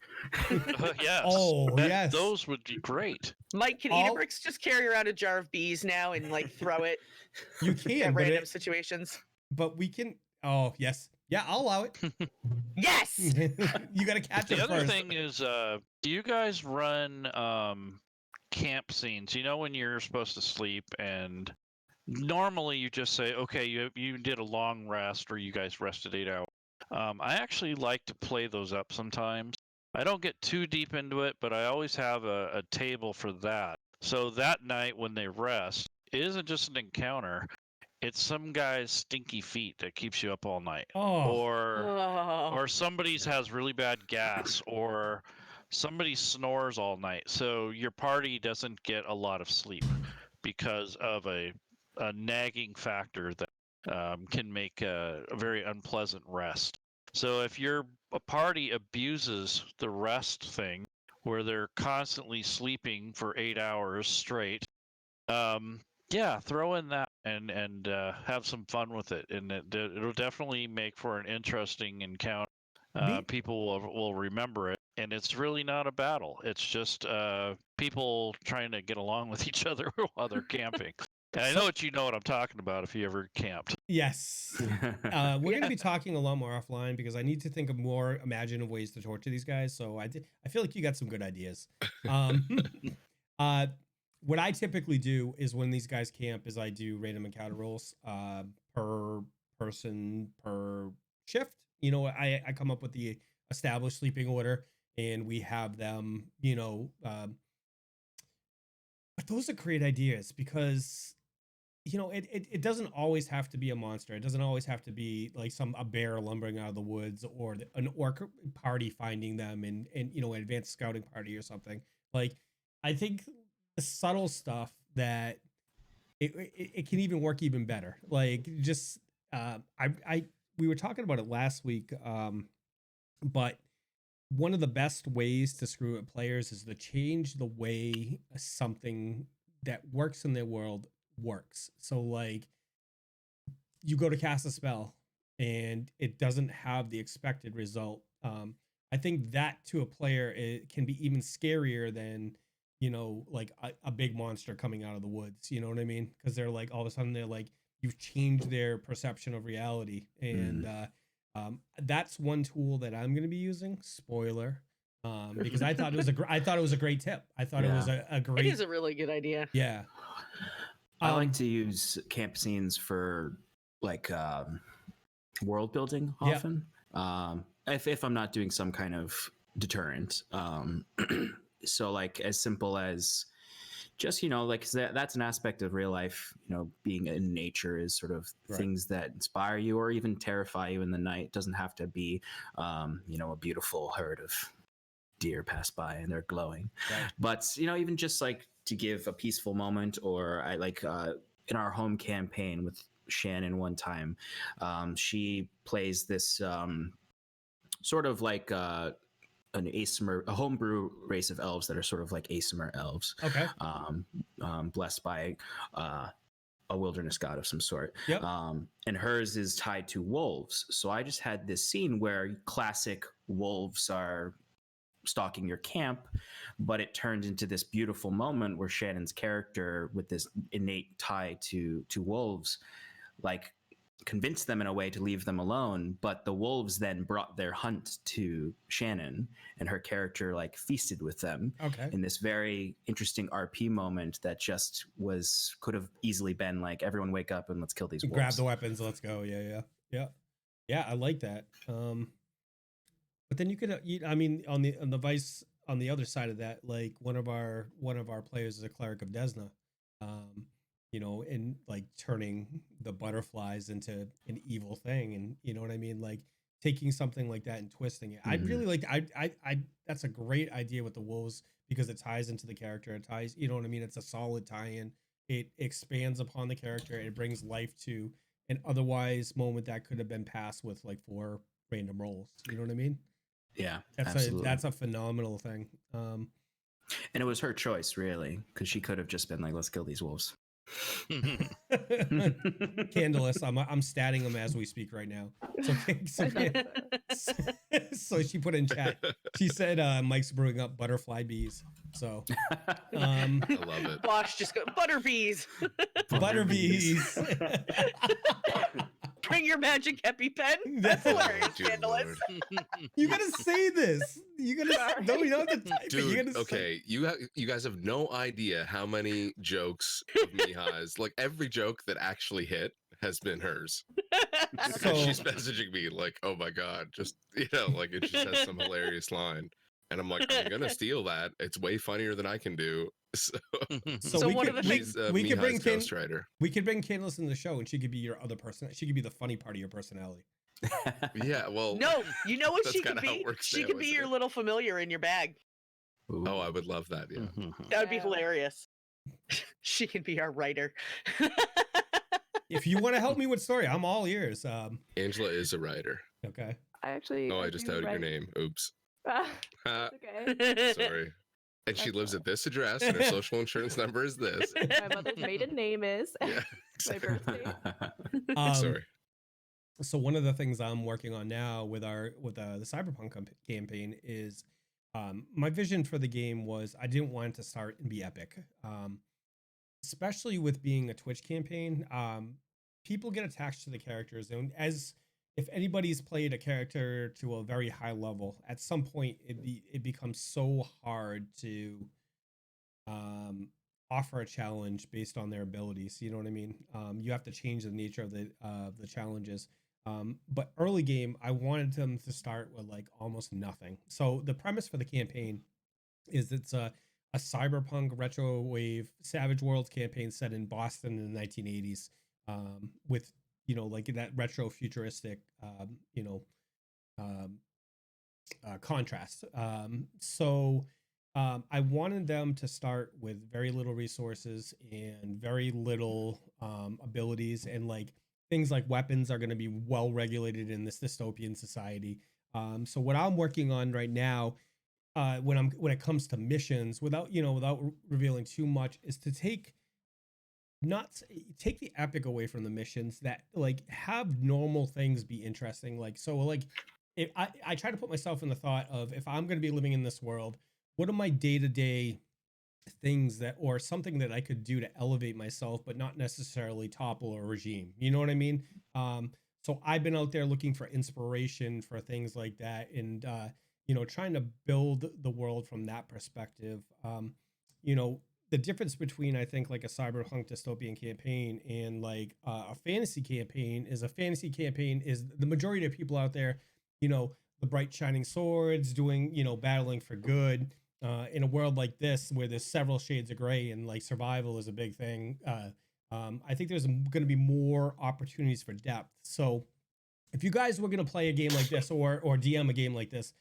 Yes. Oh, yes. Those would be great. Mike, can Edabrix just carry around a jar of bees now and like throw it? You can, at random situations. But we can. Oh yes. Yeah, I'll allow it. Yes! You got to catch it first. The other thing is, do you guys run camp scenes? You know when you're supposed to sleep, and normally you just say, okay, you did a long rest, or you guys rested 8 hours. I actually like to play those up sometimes. I don't get too deep into it, but I always have a table for that. So that night when they rest, it isn't just an encounter. it's some guy's stinky feet that keeps you up all night, Oh, or somebody's has really bad gas, or somebody snores all night, so your party doesn't get a lot of sleep because of a nagging factor that can make a very unpleasant rest. So if your party abuses the rest thing, where they're constantly sleeping for 8 hours straight, yeah, throw in that and have some fun with it, and it'll definitely make for an interesting encounter. People will remember it, and it's really not a battle. It's just people trying to get along with each other while they're camping. And I know what I'm talking about if you ever camped. Yes. We're going to be talking a lot more offline because I need to think of more imaginative ways to torture these guys. So I feel like you got some good ideas. What I typically do is when these guys camp is I do random encounter rolls per person per shift. You know, I come up with the established sleeping order and we have them, you know, but those are great ideas because you know, it doesn't always have to be a monster. It doesn't always have to be like a bear lumbering out of the woods or an orc party finding them and you know, an advanced scouting party or something. Like, I think the subtle stuff that it can even work even better. Like, just we were talking about it last week, but one of the best ways to screw with players is to change the way something that works in their world works. So like you go to cast a spell and it doesn't have the expected result. I think that to a player it can be even scarier than, you know, like a big monster coming out of the woods. You know what I mean? Because they're like all of a sudden they're like you've changed their perception of reality, and that's one tool that I'm going to be using. Spoiler. Because I thought it was a great tip. I thought it was a great. It is a really good idea. Yeah. I like to use camp scenes for like world building often. If I'm not doing some kind of deterrent. So like as simple as just, you know, like that's an aspect of real life, you know, being in nature is sort of things that inspire you or even terrify you in the night. It doesn't have to be, you know, a beautiful herd of deer pass by and they're glowing. Right. But, you know, even just like to give a peaceful moment, or I like in our home campaign with Shannon one time, she plays this sort of like a homebrew race of elves that are sort of like Aasimar elves. Okay. Blessed by a wilderness god of some sort. Yep. And hers is tied to wolves. So I just had this scene where classic wolves are stalking your camp, but it turned into this beautiful moment where Shannon's character, with this innate tie to wolves, like convinced them in a way to leave them alone, but the wolves then brought their hunt to Shannon, and her character like feasted with them in this very interesting RP moment that just could have easily been like, everyone wake up and let's kill these wolves. Grab the weapons, let's go. Yeah, I like that. But then you could, I mean, on the other side of that, like one of our players is a cleric of Desna, you know, and like turning the butterflies into an evil thing, and you know what I mean, like taking something like that and twisting it. I really like. I that's a great idea with the wolves because it ties into the character. It ties, you know what I mean. It's a solid tie-in. It expands upon the character. It brings life to an otherwise moment that could have been passed with like 4 random rolls. You know what I mean? Yeah, absolutely. That's a phenomenal thing. And it was her choice, really, because she could have just been like, let's kill these wolves. Candlous, I'm statting them as we speak right now. So she put in chat. She said Mike's brewing up butterfly bees. So I love it. Bosh just go butter bees. Butter bees. Bring your magic EpiPen. That's hilarious, Candlous. You gotta say this. You gotta no, you don't have to type it. You gotta okay. You guys have no idea how many jokes of Mihai's, like every joke that actually hit has been hers. So, she's messaging me like, "Oh my god," just you know, like it just has some hilarious line, and I'm like, "I'm gonna steal that. It's way funnier than I can do." So we one could, of the things we could bring Ghost Rider. we could bring Candlous in the show, and she could be your other person. She could be the funny part of your personality. Yeah, well, no, you know what that's she could kinda how it be? works She now, could be isn't your it? little familiar in your bag. Oh, I would love that. Yeah. That would be Yeah. hilarious. She could be our writer. If you want to help me with story, I'm all ears. Angela is a writer. Okay. I actually. Oh, I just do outed your write- name. Oops. It's okay. Sorry. And she That's lives all at this address, and her social insurance number is this. My mother's maiden name is. Yeah, My birthday. Sorry. So one of the things I'm working on now with the Cyberpunk campaign is my vision for the game was I didn't want it to start and be epic, especially with being a Twitch campaign. People get attached to the characters, and as if anybody's played a character to a very high level, at some point it becomes so hard to offer a challenge based on their abilities. You know what I mean? You have to change the nature of the challenges. But early game, I wanted them to start with like almost nothing. So the premise for the campaign is it's a cyberpunk retro wave Savage Worlds campaign set in Boston in the 1980s, with like that retro futuristic contrast. So I wanted them to start with very little resources and very little abilities, and like things like weapons are going to be well regulated in this dystopian society. So what I'm working on right now, when it comes to missions, without revealing too much, is to take the epic away from the missions, that like have normal things be interesting. Like, so like if I try to put myself in the thought of, if I'm going to be living in this world, what are my day-to-day things that, or something that I could do to elevate myself, but not necessarily topple a regime? You know what I mean? So I've been out there looking for inspiration for things like that, and trying to build the world from that perspective. The difference between, I think, like a cyberpunk dystopian campaign and like a fantasy campaign is the majority of people out there, the bright shining swords doing, battling for good. In a world like this, where there's several shades of gray and like survival is a big thing, I think there's going to be more opportunities for depth. So if you guys were going to play a game like this, or DM a game like this,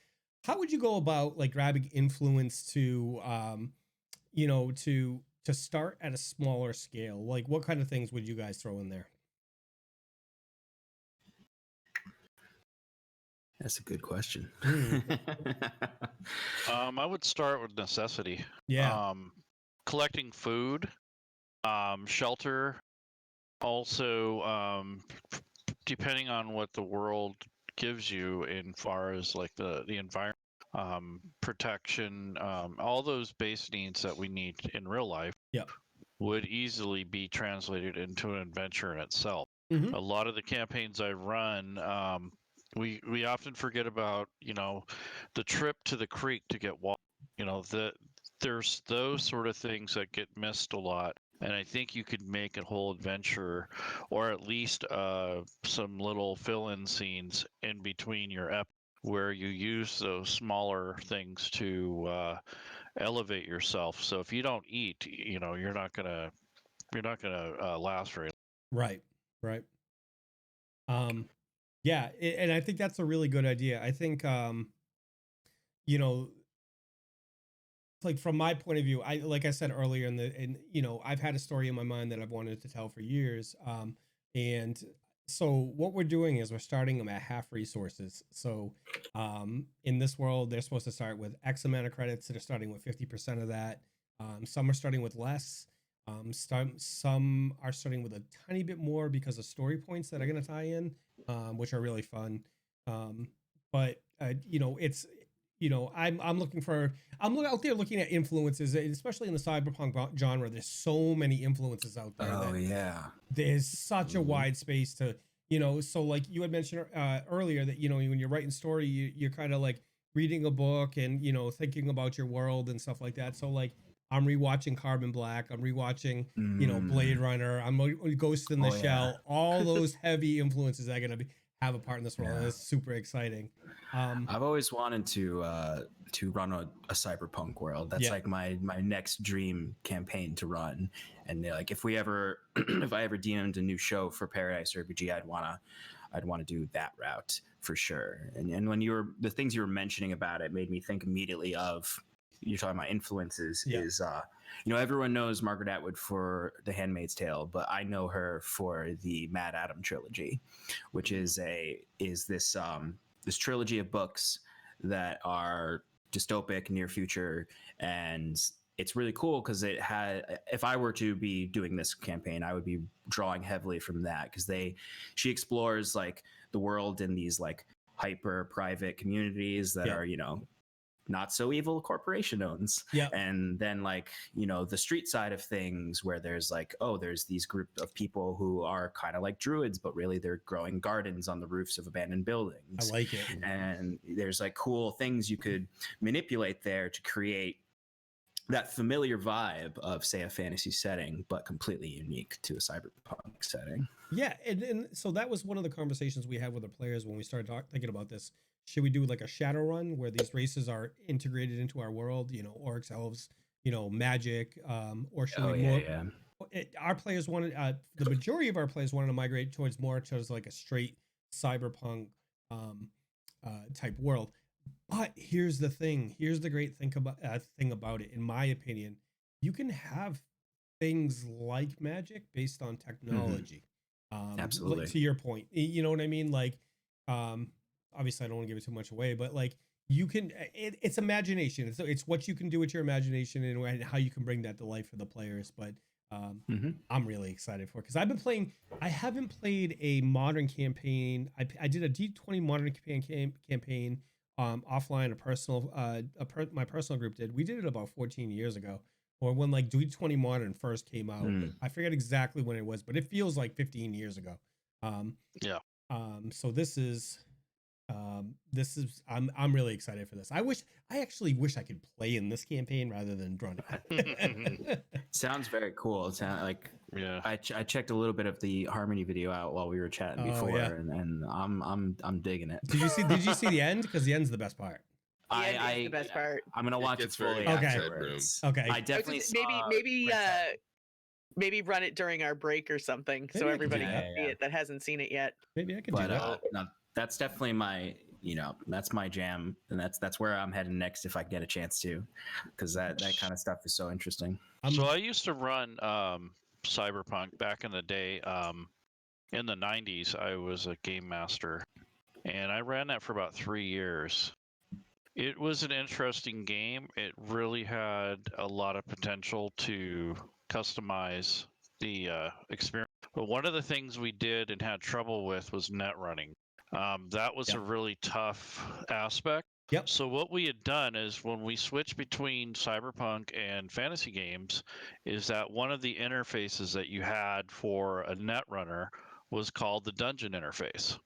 how would you go about like grabbing influence to to start at a smaller scale? Like, what kind of things would you guys throw in there? That's a good question. I would start with necessity. Yeah. Collecting food, shelter. Also, depending on what the world gives you in far as like the environment, protection, all those base needs that we need in real life. Yep. Would easily be translated into an adventure in itself. Mm-hmm. A lot of the campaigns I run, we often forget about the trip to the creek to get water. There's those sort of things that get missed a lot, and I think you could make a whole adventure, or at least some little fill-in scenes in between your where you use those smaller things to elevate yourself. So if you don't eat, you're not gonna last very long. Right. Yeah, and I think that's a really good idea. I think like from my point of view, like I said earlier I've had a story in my mind that I've wanted to tell for years. And so what we're doing is we're starting them at half resources. So in this world, they're supposed to start with X amount of credits. So they're starting with 50% of that. Some are starting with less. Some are starting with a tiny bit more because of story points that are going to tie in, which are really fun. But it's, I'm out there looking at influences, especially in the cyberpunk genre. There's so many influences out there. Oh yeah. There's such a wide space to, so like you had mentioned earlier that, when you're writing story, you're kind of like reading a book and, thinking about your world and stuff like that. So like, I'm rewatching Carbon Black. I'm rewatching, Blade Runner. I'm Ghost in the Shell. Yeah. All those heavy influences are going to have a part in this world. And it's super exciting. I've always wanted to run a cyberpunk world. That's like my next dream campaign to run. And like if I ever DM'd a new show for Paradise RPG, I'd want to do that route for sure. And when the things you were mentioning about it made me think immediately of, you're talking about influences, is everyone knows Margaret Atwood for The Handmaid's Tale, but I know her for the Mad Adam trilogy, which is this trilogy of books that are dystopic, near future, and it's really cool because if I were to be doing this campaign, I would be drawing heavily from that, because she explores like the world in these like hyper private communities that are not so evil corporation owns. And then like, the street side of things where there's like, there's these group of people who are kind of like druids, but really they're growing gardens on the roofs of abandoned buildings. I like it. And there's like cool things you could manipulate there to create that familiar vibe of, say, a fantasy setting, but completely unique to a cyberpunk setting. Yeah. And so that was one of the conversations we had with the players when we started thinking about this. Should we do like a Shadowrun where these races are integrated into our world, orcs, elves, magic, or should we our players wanted, the majority of our players wanted to migrate towards like a straight cyberpunk type world. But here's the thing. Here's the great thing about it, in my opinion. You can have things like magic based on technology. Absolutely. Like, to your point, you know what I mean? Like, obviously I don't want to give it too much away, but like you can, it's imagination. It's what you can do with your imagination and how you can bring that to life for the players. But I'm really excited for it because I haven't played a modern campaign. I did a D20 modern campaign offline, my personal group did. We did it about 14 years ago, or when like D20 modern first came out. I forget exactly when it was, but it feels like 15 years ago. So this is I'm really excited for this. I actually wish I could play in this campaign rather than run it. Sounds very cool. It sounds like I checked a little bit of the Harmony video out while we were chatting before, and I'm digging it. Did you see the end? Because the end's the best part. The best part. I'm gonna watch it fully afterwards. Okay. I definitely maybe run it during our break or something, so everybody can see it that hasn't seen it yet. Maybe I could do that. No, that's definitely my, that's my jam, and that's where I'm heading next if I get a chance to, because that kind of stuff is so interesting. So I used to run Cyberpunk back in the day. In the 90s, I was a game master, and I ran that for about 3 years. It was an interesting game. It really had a lot of potential to customize the experience. But one of the things we did and had trouble with was net running. That was a really tough aspect. So what we had done is when we switched between Cyberpunk and fantasy games is that one of the interfaces that you had for a net runner was called the dungeon interface.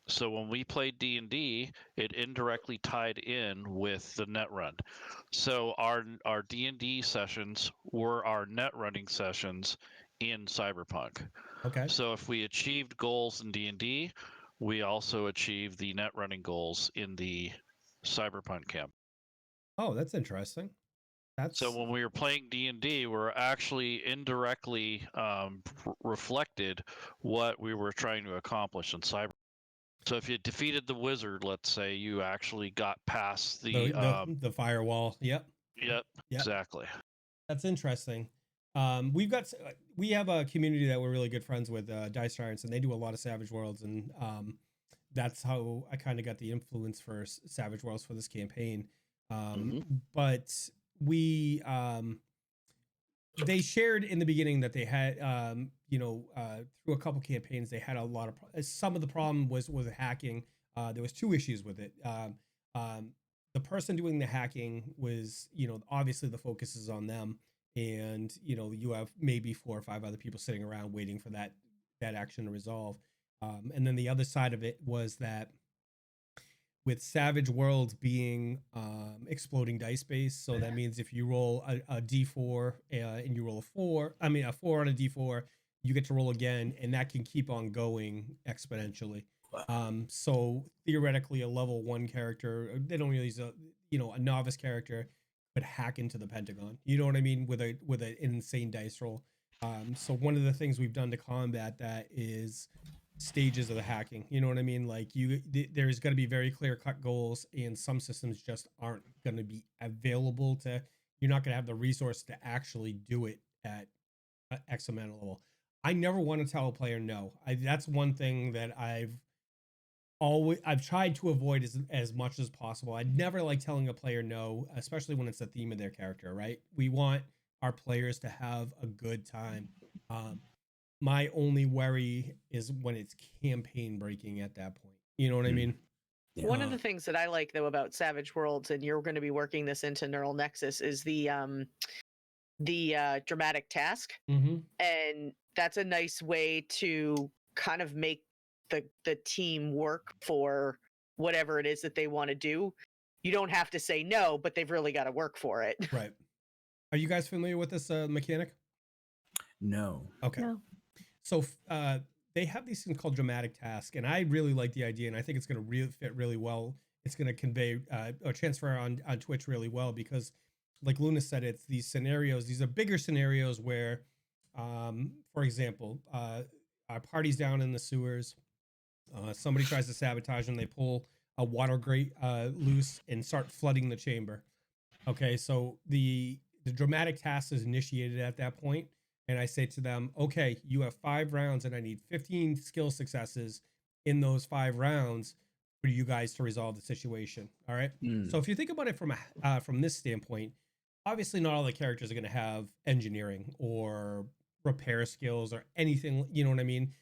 So when we played D&D, it indirectly tied in with the net run. So our D&D sessions were our net running sessions in Cyberpunk. Okay. So if we achieved goals in D&D, we also achieved the net running goals in the Cyberpunk camp. Oh, that's interesting. So when we were playing D&D, we're actually indirectly reflected what we were trying to accomplish in Cyberpunk. So if you defeated the wizard, let's say, you actually got past the firewall. Yep, exactly. That's interesting. We have a community that we're really good friends with, Dice Giants, and they do a lot of Savage Worlds, and that's how I kind of got the influence for Savage Worlds for this campaign. But we they shared in the beginning that they had through a couple campaigns they had a lot of some of the problem was hacking. There was 2 issues with it. The person doing the hacking was, obviously the focus is on them, and you have maybe 4 or 5 other people sitting around waiting for that action to resolve. And then the other side of it was that with Savage Worlds being exploding dice based, so that means if you roll a d4 and you roll a 4 on a d4, you get to roll again, and that can keep on going exponentially. So theoretically, a level 1 character, they don't really use a novice character, but hack into the Pentagon. You know what I mean? With an insane dice roll. So one of the things we've done to combat that is stages of the hacking. You know what I mean? Like there's going to be very clear cut goals, and some systems just aren't going to be available to. You're not going to have the resource to actually do it at X amount of level. I never want to tell a player no. That's one thing that I've tried to avoid as much as possible. I'd never like telling a player no, especially when it's the theme of their character, right? We want our players to have a good time. My only worry is when it's campaign breaking at that point. You know what I mean? Yeah. One of the things that I like though about Savage Worlds, and you're going to be working this into Neural Nexus, is the dramatic task. And that's a nice way to kind of make the team work for whatever it is that they want to do. You don't have to say no, but they've really got to work for it. Right. Are you guys familiar with this mechanic? No. Okay. No. So they have these things called dramatic task, and I really like the idea, and I think it's going to fit really well. It's going to convey or transfer on Twitch really well because, like Luna said, it's these scenarios. These are bigger scenarios where, for example, our party's down in the sewers. Somebody tries to sabotage them. They pull a water grate loose and start flooding the chamber. Okay, so the dramatic task is initiated at that point, and I say to them, okay, you have 5 rounds and I need 15 skill successes in those 5 rounds for you guys to resolve the situation. All right. So if you think about it from this standpoint, obviously not all the characters are going to have engineering or repair skills or anything. You know what I mean?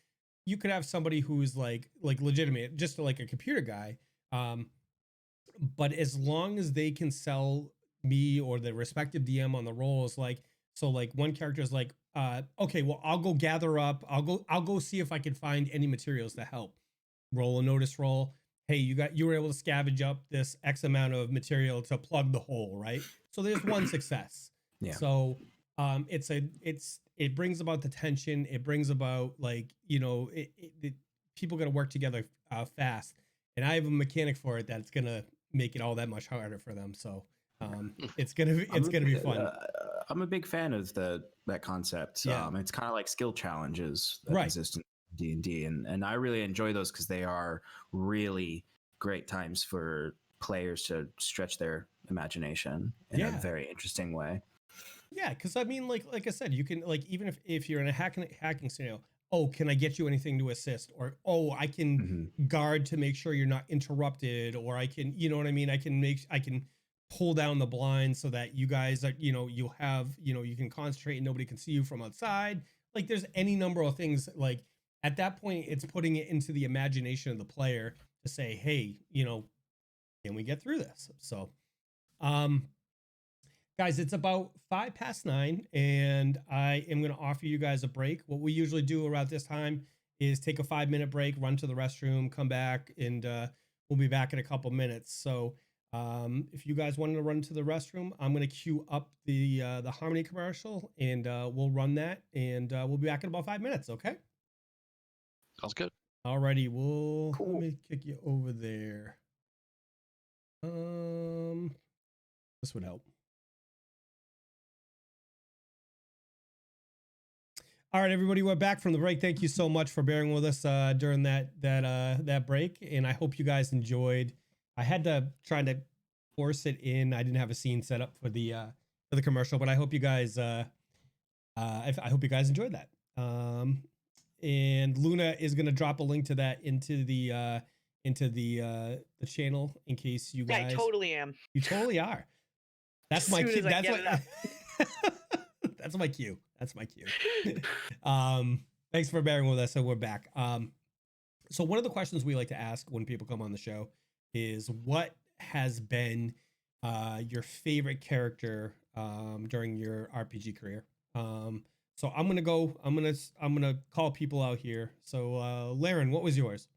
You could have somebody who's like legitimate, just like a computer guy. But as long as they can sell me or the respective DM on the rolls, like one character is like, okay, well, I'll go gather up. I'll go see if I can find any materials to help. Roll a notice roll. Hey, you were able to scavenge up this X amount of material to plug the hole, right? So there's one success. Yeah. So it brings about the tension. It brings about people got to work together fast, and I have a mechanic for it that's gonna make it all that much harder for them. So it's gonna be fun. I'm a big fan of that concept. Yeah. It's kind of like skill challenges that exist in D&D, and I really enjoy those because they are really great times for players to stretch their imagination in a very interesting way. Yeah, because I mean, like I said, you can even if you're in a hacking scenario. Oh, can I get you anything to assist? Or I can guard to make sure you're not interrupted. Or I can, you know what I mean? I can pull down the blinds so that you guys are, you can concentrate and nobody can see you from outside. Like there's any number of things. Like at that point, it's putting it into the imagination of the player to say, hey, can we get through this? So, guys, it's about 9:05, and I am going to offer you guys a break. What we usually do around this time is take a 5-minute break, run to the restroom, come back, and we'll be back in a couple minutes. So if you guys wanted to run to the restroom, I'm going to queue up the Harmony commercial, and we'll run that, and we'll be back in about 5 minutes, okay? Sounds good. Alrighty, let me kick you over there. This would help. All right, everybody, we're back from the break. Thank you so much for bearing with us during that break, and I hope you guys enjoyed. I had to try to force it in. I didn't have a scene set up for the commercial, but I hope you guys I hope you guys enjoyed that. And Luna is going to drop a link to that into the channel in case you guys. I totally am. You totally are. That's my cue. That's what. That's my cue. That's my cue. Thanks for bearing with us. So we're back. So one of the questions we like to ask when people come on the show is, what has been your favorite character during your RPG career? So I'm gonna call people out here. So Laerun, what was yours?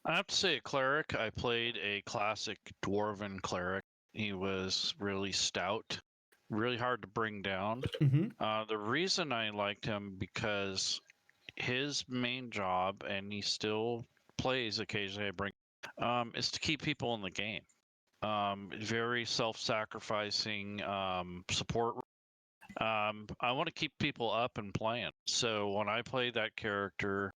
I have to say a cleric. I played a classic dwarven cleric. He was really stout, really hard to bring down. The reason I liked him because his main job, and he still plays occasionally I bring is to keep people in the game. Very self-sacrificing support. I want to keep people up and playing. So when I play that character,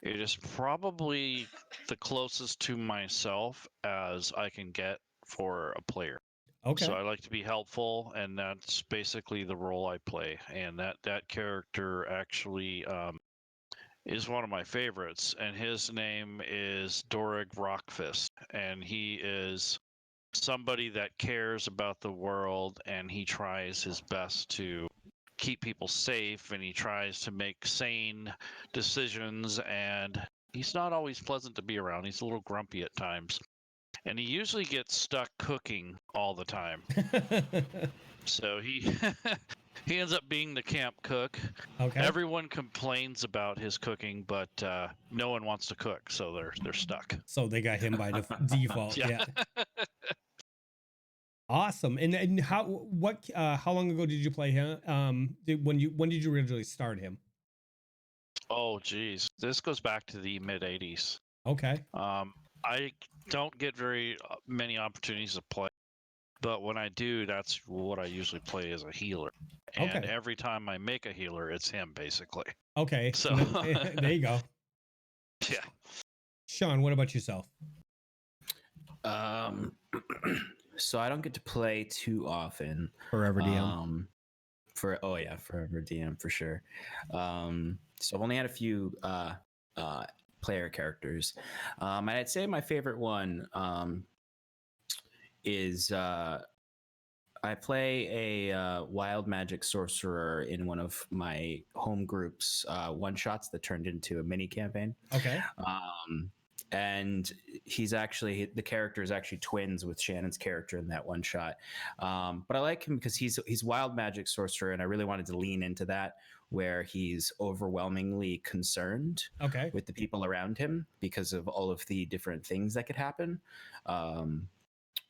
it is probably the closest to myself as I can get for a player. Okay. So I like to be helpful, and that's basically the role I play. And that character actually is one of my favorites, and his name is Dorig Rockfist, and he is somebody that cares about the world, and he tries his best to keep people safe, and he tries to make sane decisions, and he's not always pleasant to be around. He's a little grumpy at times, and he usually gets stuck cooking all the time. So he he ends up being the camp cook. Okay. Everyone complains about his cooking, but no one wants to cook, so they're stuck. So they got him by default. Yeah. Awesome. And how long ago did you play him? When did you originally start him? Oh geez, this goes back to the mid '80s. Okay. I don't get very many opportunities to play, but when I do, that's what I usually play as a healer. And every time I make a healer, it's him basically. Okay. So there you go. Yeah. Sean, what about yourself? So I don't get to play too often. Forever DM. Forever DM for sure. So I've only had a few player characters. And I'd say my favorite one is I play a wild magic sorcerer in one of my home groups one shots that turned into a mini campaign. Okay. And the character is actually twins with Shannon's character in that one shot. But I like him because he's wild magic sorcerer, and I really wanted to lean into that, where he's overwhelmingly concerned with the people around him because of all of the different things that could happen. And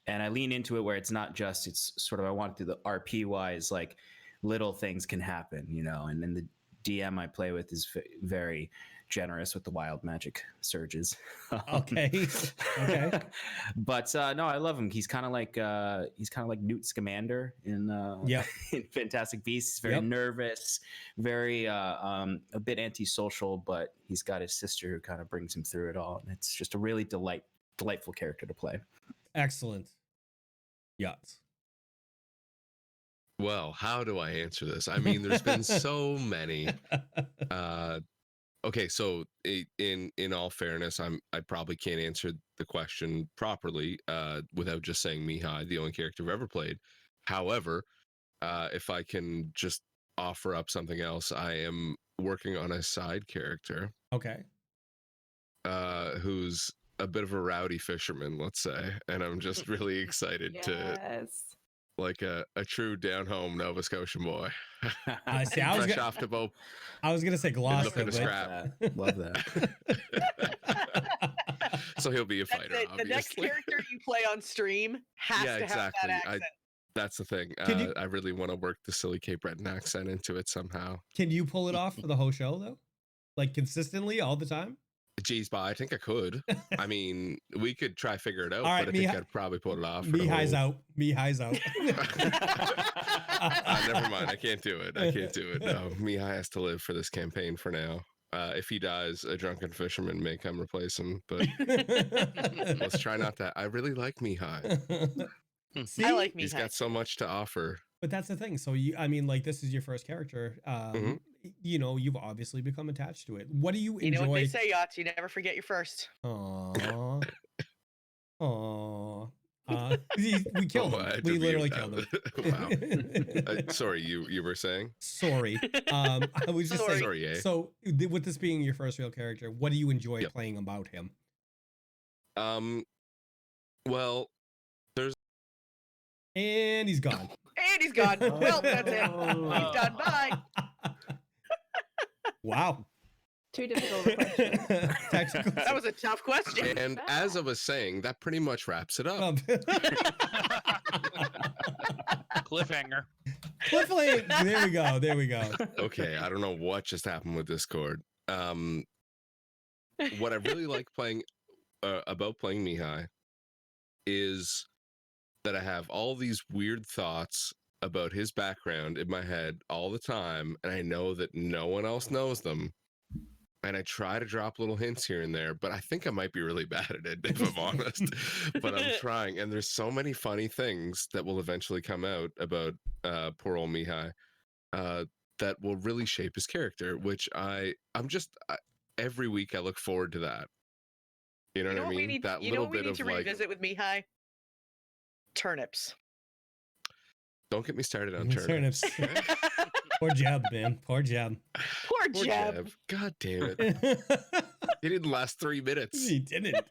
I lean into it where it's not just, it's sort of, I want to do the RP wise, like little things can happen, and then the DM I play with is very generous with the wild magic surges. Okay. But no, I love him. He's kind of like Newt Scamander in in Fantastic Beasts. He's very nervous, very a bit antisocial, but he's got his sister who kind of brings him through it all. And it's just a really delightful character to play. Excellent. Yachts. Well, how do I answer this? I mean, there's been so many. Okay, so in all fairness, I probably can't answer the question properly without just saying Mihai, the only character I've ever played. However, if I can just offer up something else, I am working on a side character. Okay. Who's a bit of a rowdy fisherman, let's say, and I'm just really excited to. Like a true down-home Nova Scotian boy. See, Off the boat. I was gonna say Gloucester. Love that. So he'll be a fighter. The next character you play on stream has to have that accent. That's the thing. I really want to work the silly Cape Breton accent into it somehow. Can you pull it off for the whole show though? Like consistently all the time? Geez, but I think I could. I mean, we could try figure it out, right, but I think I'd probably pull it off. Mihai's out. Never mind. I can't do it. No, Mihai has to live for this campaign for now. If he dies, a drunken fisherman may come replace him, but let's try not that. I really like Mihai. See? I like Mihai. He's got so much to offer. But that's the thing. So this is your first character. You've obviously become attached to it. What do you enjoy? You know what they say, Yachts, you never forget your first. Aww. We killed him. We literally killed him. Wow. Sorry, you were saying? Sorry. I was just saying. Sorry, So with this being your first real character, what do you enjoy playing about him? Well, there's... And he's gone. And he's gone. Well, that's it. He's done. Bye. Wow. Too difficult of a question. That was a tough question. And as I was saying, that pretty much wraps it up. Cliffhanger. There we go. Okay, I don't know what just happened with Discord. What I really like playing about playing Mihai is that I have all these weird thoughts about his background in my head all the time, and I know that no one else knows them. And I try to drop little hints here and there, but I think I might be really bad at it, if I'm honest. But I'm trying, and there's so many funny things that will eventually come out about poor old Mihai that will really shape his character, which every week I look forward to that. You know what I mean? That little bit of like revisit with Mihai? Turnips. Don't get me started on turnips. Poor Jeb, man. Poor Jeb. Poor Jeb. God damn it. He didn't last 3 minutes. He didn't.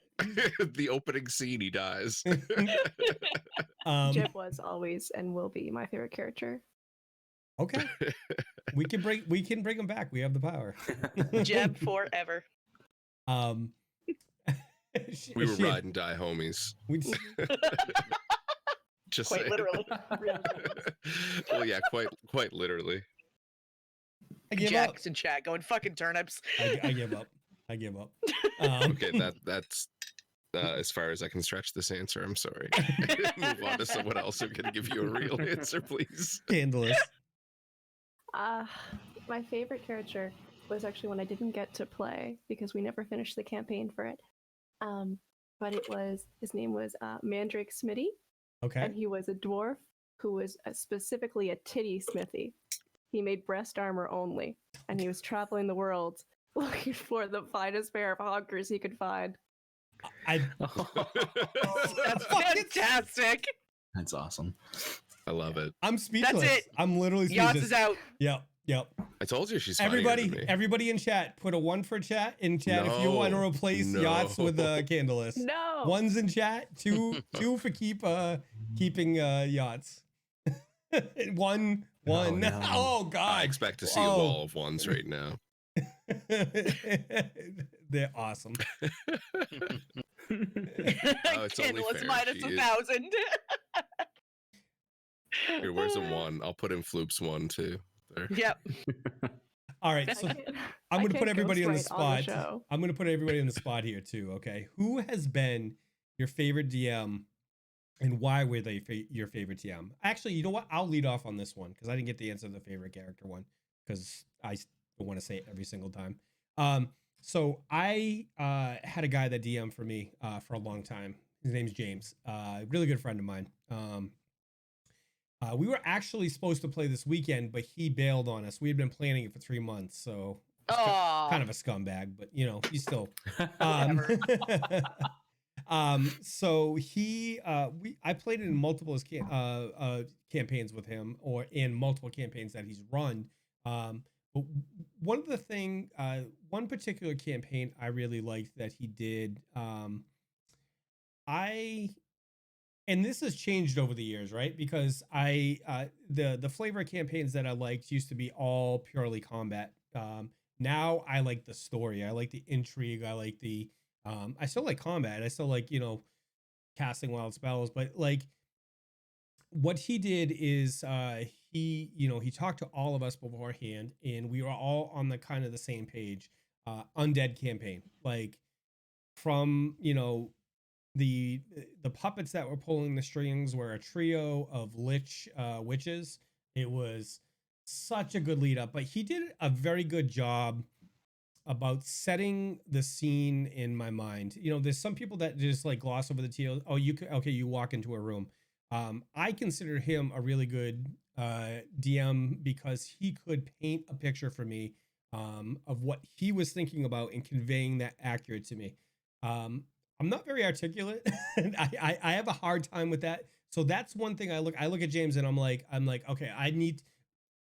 The opening scene, he dies. Jeb was always and will be my favorite character. Okay. We can bring him back. We have the power. Jeb forever. We were ride and die homies. Just quite saying. Literally. Well, yeah, quite literally. Jack's in chat going fucking turnips. I give up. Okay, that's as far as I can stretch this answer. I'm sorry. Move on to someone else who can give you a real answer, please. Candlous. My favorite character was actually one I didn't get to play because we never finished the campaign for it. But his name was Mandrake Smitty. Okay. And he was a dwarf who was specifically a titty smithy. He made breast armor only, and he was traveling the world looking for the finest pair of honkers he could find. That's fantastic. That's awesome. I love it. I'm speechless. That's it. I'm literally speechless. Yachts is out. Yep. I told you she's everybody in chat, put a 1 for chat in chat if you want to replace Yachts with Candlous. No. 1's in chat, 2 for keeping Yachts. 1. No. Oh God. I expect to see a wall of 1s right now. They're awesome. It's only Candlous fair. minus 1,000. Here, where's a 1? I'll put in Floop's 1 too. There. Yep. All right, so I'm going to put everybody on the spot. I'm going to put everybody on the spot here too. Okay, who has been your favorite DM, and why were they your favorite DM? Actually, you know what? I'll lead off on this one because I didn't get the answer to the favorite character one because I don't want to say it every single time. So I had a guy that DM for me for a long time. His name's James. Really good friend of mine. We were actually supposed to play this weekend, but he bailed on us. We had been planning it for 3 months, so kind of a scumbag, but you know, he's still. So I played in multiple campaigns with him, or in multiple campaigns that he's run. But one particular campaign I really liked that he did. And this has changed over the years, right? Because the flavor of campaigns that I liked used to be all purely combat. Now I like the story. I like the intrigue. I like I still like combat. I still like, casting wild spells. But like what he did is he talked to all of us beforehand, and we were all on the kind of the same page. Undead campaign. Like from, the puppets that were pulling the strings were a trio of witches. It was such a good lead up, but he did a very good job about setting the scene in my mind. There's some people that just like gloss over the tail. Oh, you walk into a room. I consider him a really good DM because he could paint a picture for me of what he was thinking about and conveying that accurate to me. I'm not very articulate. I have a hard time with that. So that's one thing I look at James and I'm like, okay,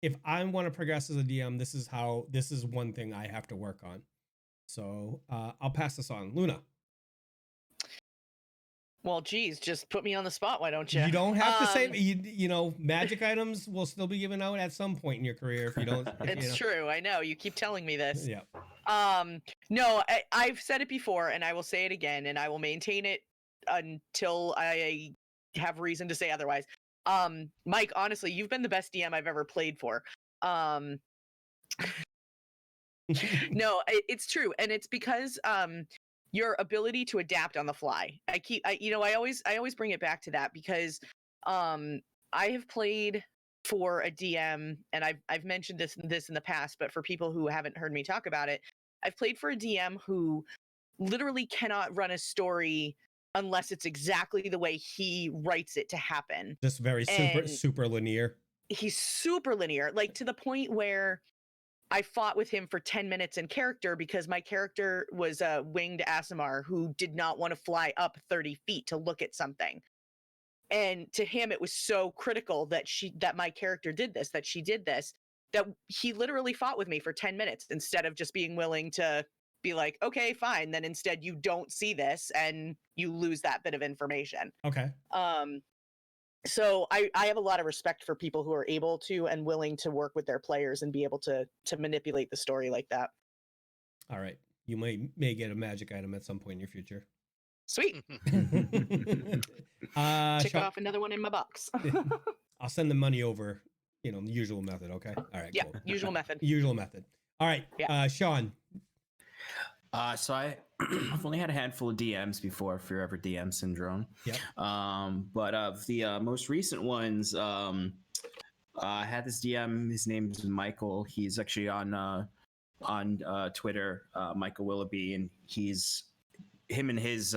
if I want to progress as a DM, this is one thing I have to work on. So I'll pass this on. Luna. Well, geez, just put me on the spot. Why don't you? You don't have to say, magic items will still be given out at some point in your career if you don't. It's true. I know. You keep telling me this. Yeah. No, I've said it before and I will say it again and I will maintain it until I have reason to say otherwise. Mike, honestly, you've been the best DM I've ever played for. No, it's true. And it's because your ability to adapt on the fly. I always bring it back to that because I have played for a DM, and I've mentioned this in the past, but for people who haven't heard me talk about it, I've played for a DM who literally cannot run a story unless it's exactly the way he writes it to happen. Just very super linear. He's super linear, like to the point where I fought with him for 10 minutes in character because my character was a winged Aasimar who did not want to fly up 30 feet to look at something. And to him, it was so critical that my character did this, that she did this, that he literally fought with me for 10 minutes instead of just being willing to be like, okay, fine. Then instead you don't see this and you lose that bit of information. Okay. So I have a lot of respect for people who are able to and willing to work with their players and be able to manipulate the story like that. All right. You may get a magic item at some point in your future. Sweet. Check off another one in my box. I'll send the money over, the usual method. Okay. All right. Yeah. Cool. Usual method. Usual method. All right. Yeah. Sean. So I've only had a handful of DMs before Forever DM Syndrome. Yep. But of the most recent ones, I had this DM. His name is Michael. He's actually on Twitter, Michael Willoughby, and him and his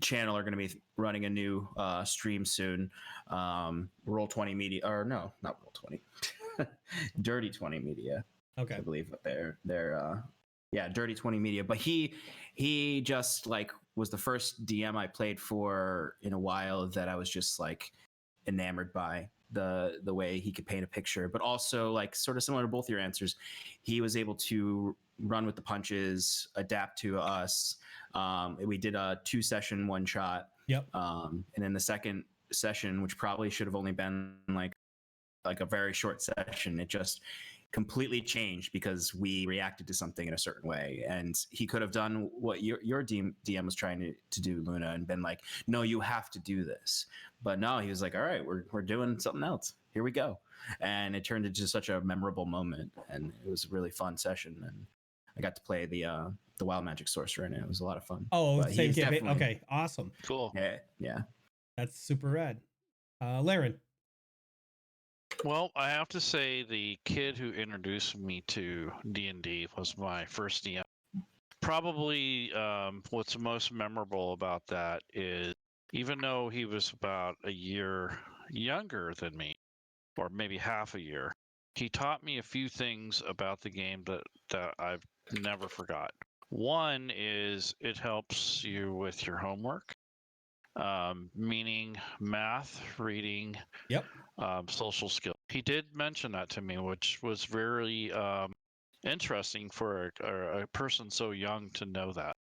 channel are going to be running a new stream soon. Roll20 Media, or no, not Roll20, Dirty 20 Media. Okay. I believe what they're Dirty 20 Media. But he just like was the first DM I played for in a while that I was just like enamored by the way he could paint a picture, but also like sort of similar to both your answers, he was able to run with the punches, adapt to us. We did a 2-session one shot. Yep. And then the second session, which probably should have only been like a very short session, it just completely changed because we reacted to something in a certain way. And he could have done what your DM was trying to do, Luna, and been like, no, you have to do this. But no, he was like, all right, we're doing something else. Here we go. And it turned into such a memorable moment. And it was a really fun session. And I got to play the Wild Magic Sorcerer, and it was a lot of fun. Oh, same campaign. Okay, awesome. Cool. Yeah. That's super rad. Laerun. Well, I have to say the kid who introduced me to D&D was my first DM. Probably what's most memorable about that is even though he was about a year younger than me, or maybe half a year, he taught me a few things about the game that I've never forgot. One is it helps you with your homework, meaning math, reading, yep, social skills. He did mention that to me, which was very interesting for a person so young to know that.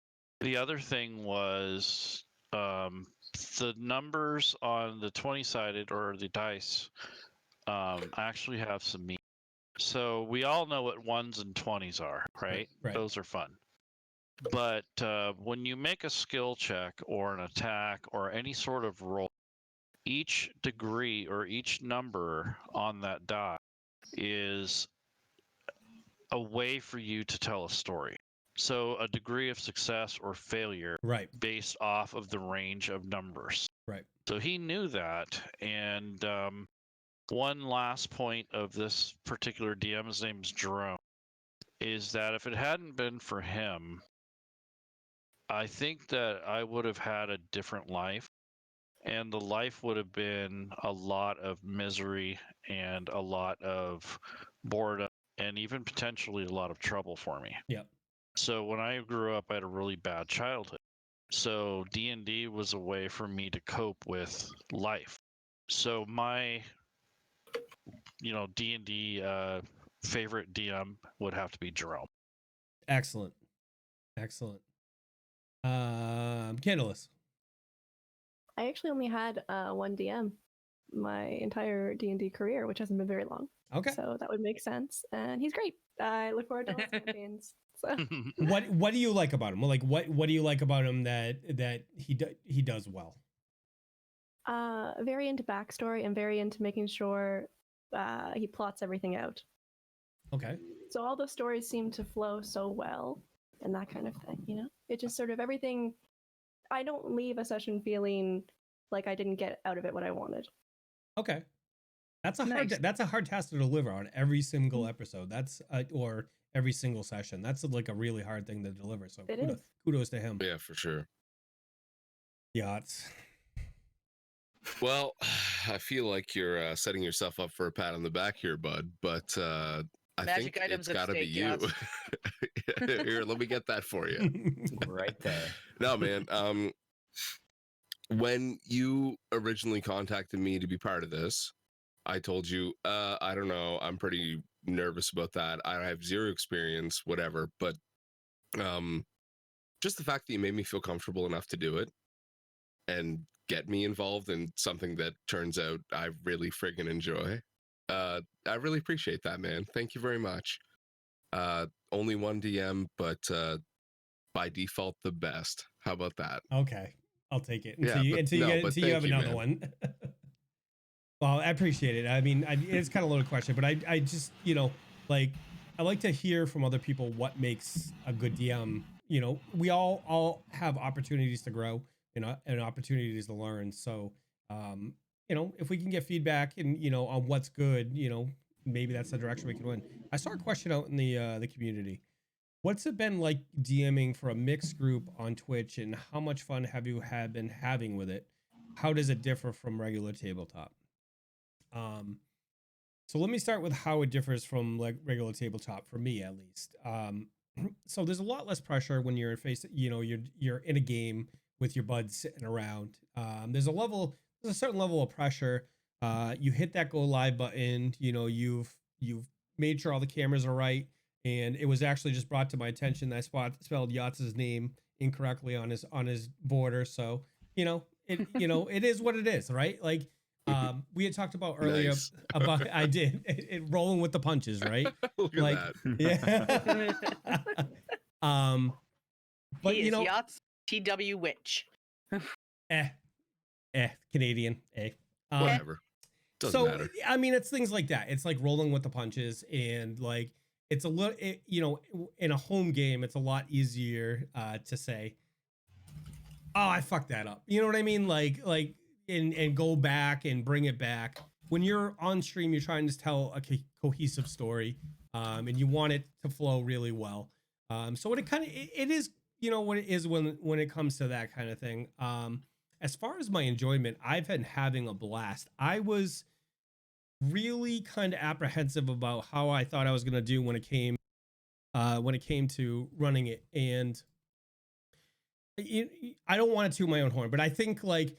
The other thing was the numbers on the 20-sided or the dice actually have some meaning. So we all know what 1s and 20s are, right? Those are fun. But when you make a skill check or an attack or any sort of roll, each degree or each number on that die is a way for you to tell a story. So a degree of success or failure based off of the range of numbers. Right. So he knew that. And one last point of this particular DM, his name's Jerome, is that if it hadn't been for him, I think that I would have had a different life. And the life would have been a lot of misery and a lot of boredom and even potentially a lot of trouble for me. Yep. So when I grew up, I had a really bad childhood. So D&D was a way for me to cope with life. So my, D&D favorite DM would have to be Jerome. Excellent. Candlous. I actually only had one DM my entire D&D career, which hasn't been very long. Okay. So that would make sense. And he's great. I look forward to all his campaigns. So. What do you like about him? Well, like what do you like about him that he does well? Very into backstory and very into making sure he plots everything out. Okay. So all the stories seem to flow so well and that kind of thing, you know? It just sort of everything. I don't leave a session feeling like I didn't get out of it what I wanted. Okay. That's a Nice. that's a hard task to deliver on every single episode. That's or every single session. That's like a really hard thing to deliver. So kudos to him. Yeah, for sure. Yachts. Well, I feel like you're setting yourself up for a pat on the back here, bud. But I Magic think items it's at got to be stake, you. Yachts. Here, let me get that for you. Right there. No, man. When you originally contacted me to be part of this, I told you, I don't know, I'm pretty nervous about that. I have zero experience, whatever. But just the fact that you made me feel comfortable enough to do it and get me involved in something that turns out I really friggin' enjoy. I really appreciate that, man. Thank you very much. Only one DM, but by default, the best. How about that? Okay, I'll take it until you have another one. Well, I appreciate it. I mean, it's kind of a loaded question, but I just, you know, like, I like to hear from other people what makes a good DM. You know, we all have opportunities to grow, you know, and opportunities to learn. So, you know, if we can get feedback and, you know, on what's good, you know, maybe that's the direction we can win. I saw a question out in the community. What's it been like DMing for a mixed group on Twitch, and how much fun have you been having with it? How does it differ from regular tabletop? So let me start with how it differs from like regular tabletop for me, at least. So there's a lot less pressure when you're you're in a game with your buds sitting around. There's a certain level of pressure. You hit that go live button, you know, you've made sure all the cameras are right. And it was actually just brought to my attention that I spelled Yachts' name incorrectly on his border. So, you know, it is what it is, right? Like, we had talked about earlier about it rolling with the punches, right? Look at like, that. yeah. But he you know, Yachts TW Witch. Canadian, whatever. Doesn't matter. I mean, it's things like that. It's like rolling with the punches, and like it's a little, you know, in a home game, it's a lot easier to say, "Oh, I fucked that up." You know what I mean? Like. And go back and bring it back. When you're on stream, you're trying to tell a cohesive story, and you want it to flow really well. So it is, you know, what it is when it comes to that kind of thing. As far as my enjoyment, I've been having a blast. I was really kind of apprehensive about how I thought I was gonna do when it came to running it, and I don't want to toot my own horn, but I think like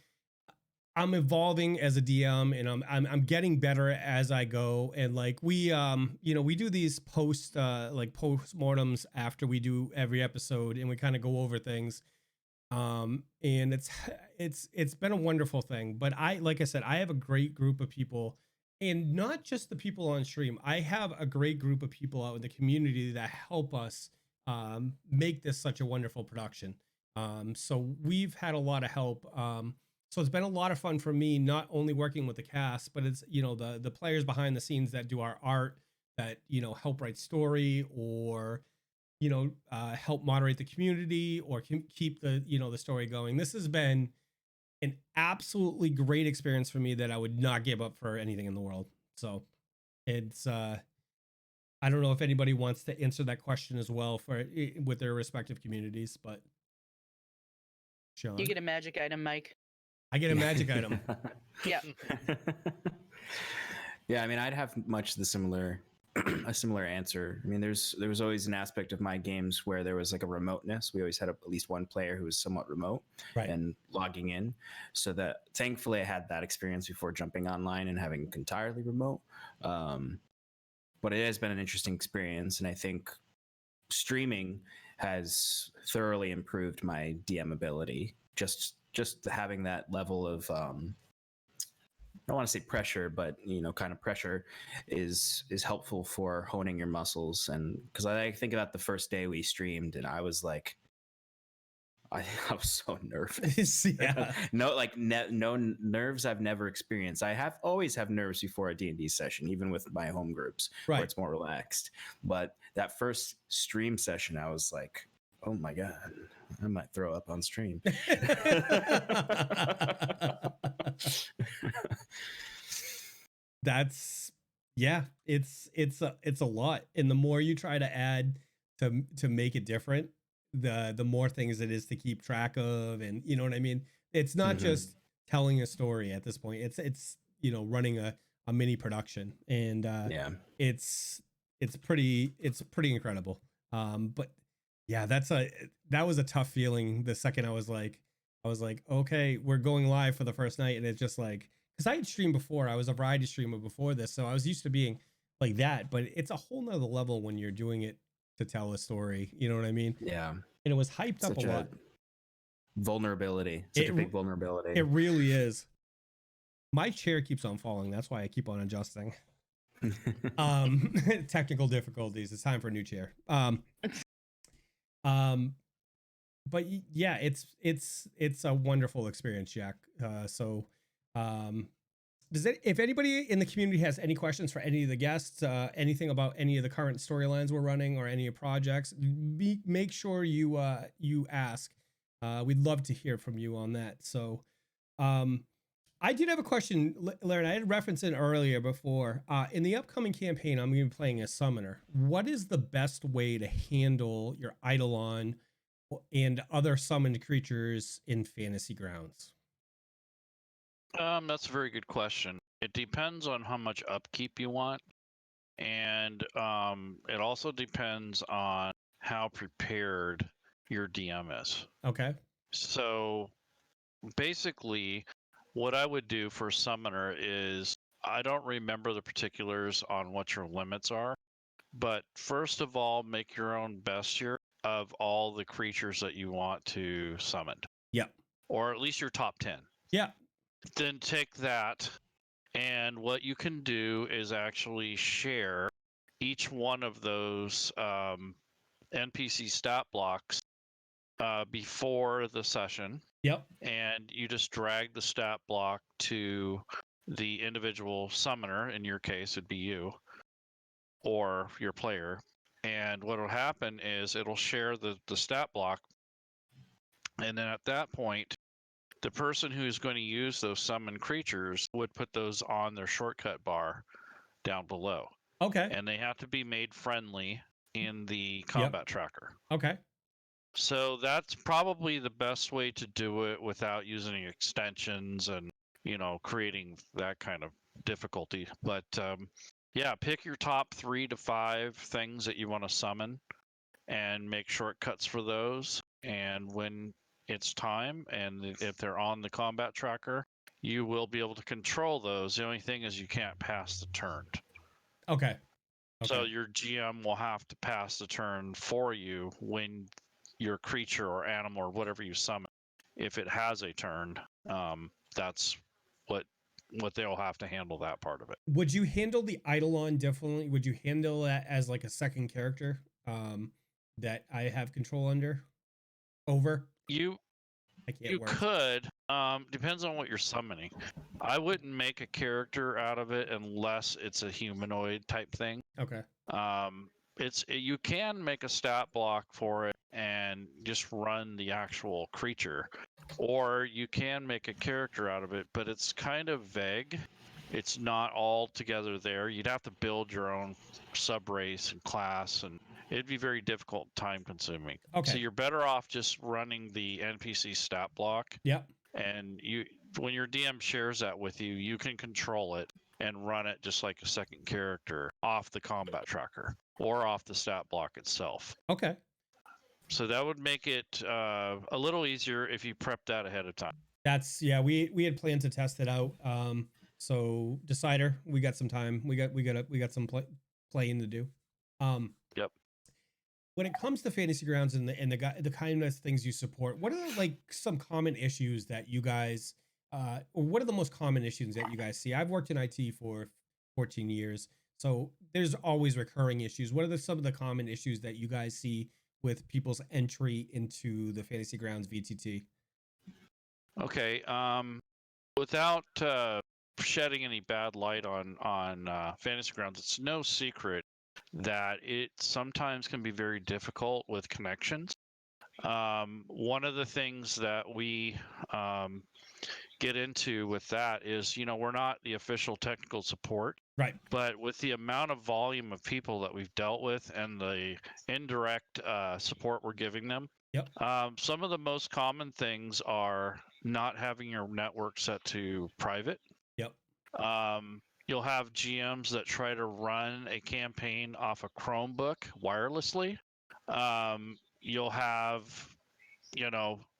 I'm evolving as a DM, and I'm getting better as I go. And like we you know, we do these postmortems after we do every episode, and we kind of go over things. And it's been a wonderful thing. But like I said, I have a great group of people, and not just the people on stream. I have a great group of people out in the community that help us make this such a wonderful production. So we've had a lot of help. So it's been a lot of fun for me, not only working with the cast, but it's, you know, the players behind the scenes that do our art, that, you know, help write story, or, you know, help moderate the community, or keep the, you know, the story going. This has been an absolutely great experience for me that I would not give up for anything in the world. So it's, I don't know if anybody wants to answer that question as well with their respective communities, but Sean. You get a magic item, Mike. I get a magic item. Yeah. Yeah, I mean, I'd have much a similar answer. I mean, there was always an aspect of my games where there was like a remoteness. We always had at least one player who was somewhat remote, right, and logging in. So that thankfully I had that experience before jumping online and having entirely remote. But it has been an interesting experience, and I think streaming has thoroughly improved my DM ability. Just having that level of I don't want to say pressure, but, you know, kind of pressure is helpful for honing your muscles. And because I think about the first day we streamed, and I was like, I was so nervous. Yeah. No nerves I've never experienced. I always have nerves before a D&D session, even with my home groups, right, where it's more relaxed. But that first stream session, I was like, Oh my god, I might throw up on stream. That's it's a lot, and the more you try to add to make it different, the more things it is to keep track of, and you know what I mean. It's not just telling a story at this point. It's running a mini production, and it's pretty incredible. But yeah, that was a tough feeling. The second I was like, okay, we're going live for the first night, and it's just like, because I had streamed before, I was a variety streamer before this, so I was used to being like that. But it's a whole nother level when you're doing it to tell a story. You know what I mean? Yeah. And it was hyped up a lot. Vulnerability, such a big vulnerability. It really is. My chair keeps on falling. That's why I keep on adjusting. Technical difficulties. It's time for a new chair. But yeah, it's a wonderful experience, Jack. If anybody in the community has any questions for any of the guests, anything about any of the current storylines we're running or any of projects, make sure you ask. We'd love to hear from you on that. So, I did have a question, Laerun. I had referenced it earlier before. In the upcoming campaign, I'm going to be playing a summoner. What is the best way to handle your Eidolon and other summoned creatures in Fantasy Grounds? That's a very good question. It depends on how much upkeep you want, and it also depends on how prepared your DM is. Okay. So basically, what I would do for summoner is, I don't remember the particulars on what your limits are, but first of all, make your own bestiary of all the creatures that you want to summon. Yep. Or at least your top 10. Yeah. Then take that, and what you can do is actually share each one of those NPC stat blocks before the session. Yep. And you just drag the stat block to the individual summoner. In your case, it'd be you or your player. And what will happen is it'll share the stat block. And then at that point, the person who's going to use those summoned creatures would put those on their shortcut bar down below. Okay. And they have to be made friendly in the combat tracker. Okay. So that's probably the best way to do it without using extensions and, creating that kind of difficulty. But yeah, pick your top 3 to 5 things that you want to summon and make shortcuts for those. And when it's time, and if they're on the combat tracker, you will be able to control those. The only thing is you can't pass the turn. Okay. So your GM will have to pass the turn for you when your creature or animal or whatever you summon, if it has a turn, that's what they'll have to handle, that part of it. Would you handle the Eidolon differently? Would you handle that as like a second character that I have control over? You could. Depends on what you're summoning. I wouldn't make a character out of it unless it's a humanoid type thing. Okay. You can make a stat block for it and just run the actual creature, or you can make a character out of it, but it's kind of vague. It's not all together there. You'd have to build your own sub-race and class, and it'd be very difficult, time consuming. Okay. So you're better off just running the NPC stat block. Yep. And when your DM shares that with you, you can control it and run it just like a second character off the combat tracker or off the stat block itself. Okay. So that would make it a little easier if you prep that ahead of time. We had planned to test it out. So Decider, we got some time. We got some playing to do. Yep. When it comes to Fantasy Grounds and the kind of things you support, what are like some common issues that you guys or what are the most common issues that you guys see? I've worked in IT for 14 years, so there's always recurring issues. What are some of the common issues that you guys see with people's entry into the Fantasy Grounds VTT? Okay. Without shedding any bad light on Fantasy Grounds, it's no secret that it sometimes can be very difficult with connections. One of the things that we get into with that is, we're not the official technical support, right? But with the amount of volume of people that we've dealt with and the indirect support we're giving them, yep. Some of the most common things are not having your network set to private. Yep. You'll have GMs that try to run a campaign off a Chromebook wirelessly. You'll have,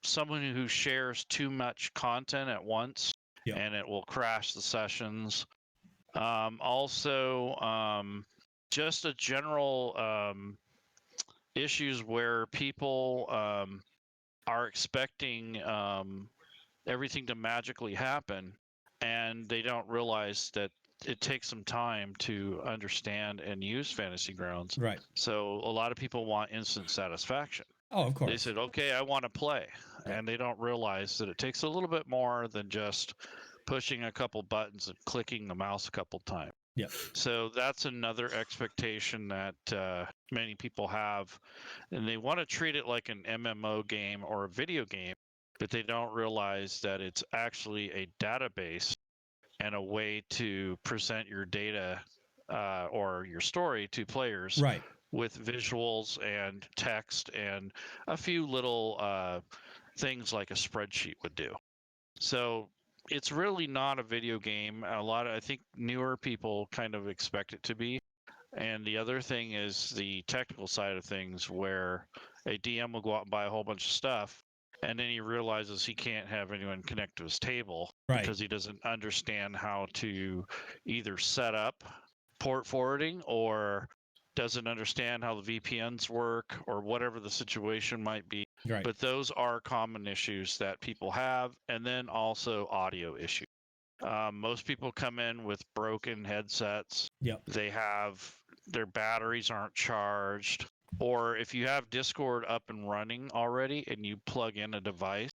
someone who shares too much content at once, yep. and it will crash the sessions. Just a general issues where people are expecting everything to magically happen, and they don't realize that it takes some time to understand and use Fantasy Grounds. Right. So a lot of people want instant satisfaction. Oh, of course. They said, okay, I want to play. Yeah. And they don't realize that it takes a little bit more than just pushing a couple buttons and clicking the mouse a couple times. Yeah. So that's another expectation that many people have. And they want to treat it like an MMO game or a video game, but they don't realize that it's actually a database and a way to present your data or your story to players, right, with visuals and text and a few little things like a spreadsheet would do. So it's really not a video game. I think newer people kind of expect it to be. And the other thing is the technical side of things, where a DM will go out and buy a whole bunch of stuff, and then he realizes he can't have anyone connect to his table, right, because he doesn't understand how to either set up port forwarding, or doesn't understand how the VPNs work, or whatever the situation might be. right. But those are common issues that people have. And then also audio issues. Most people come in with broken headsets. Yep. Their batteries aren't charged. Or if you have Discord up and running already and you plug in a device,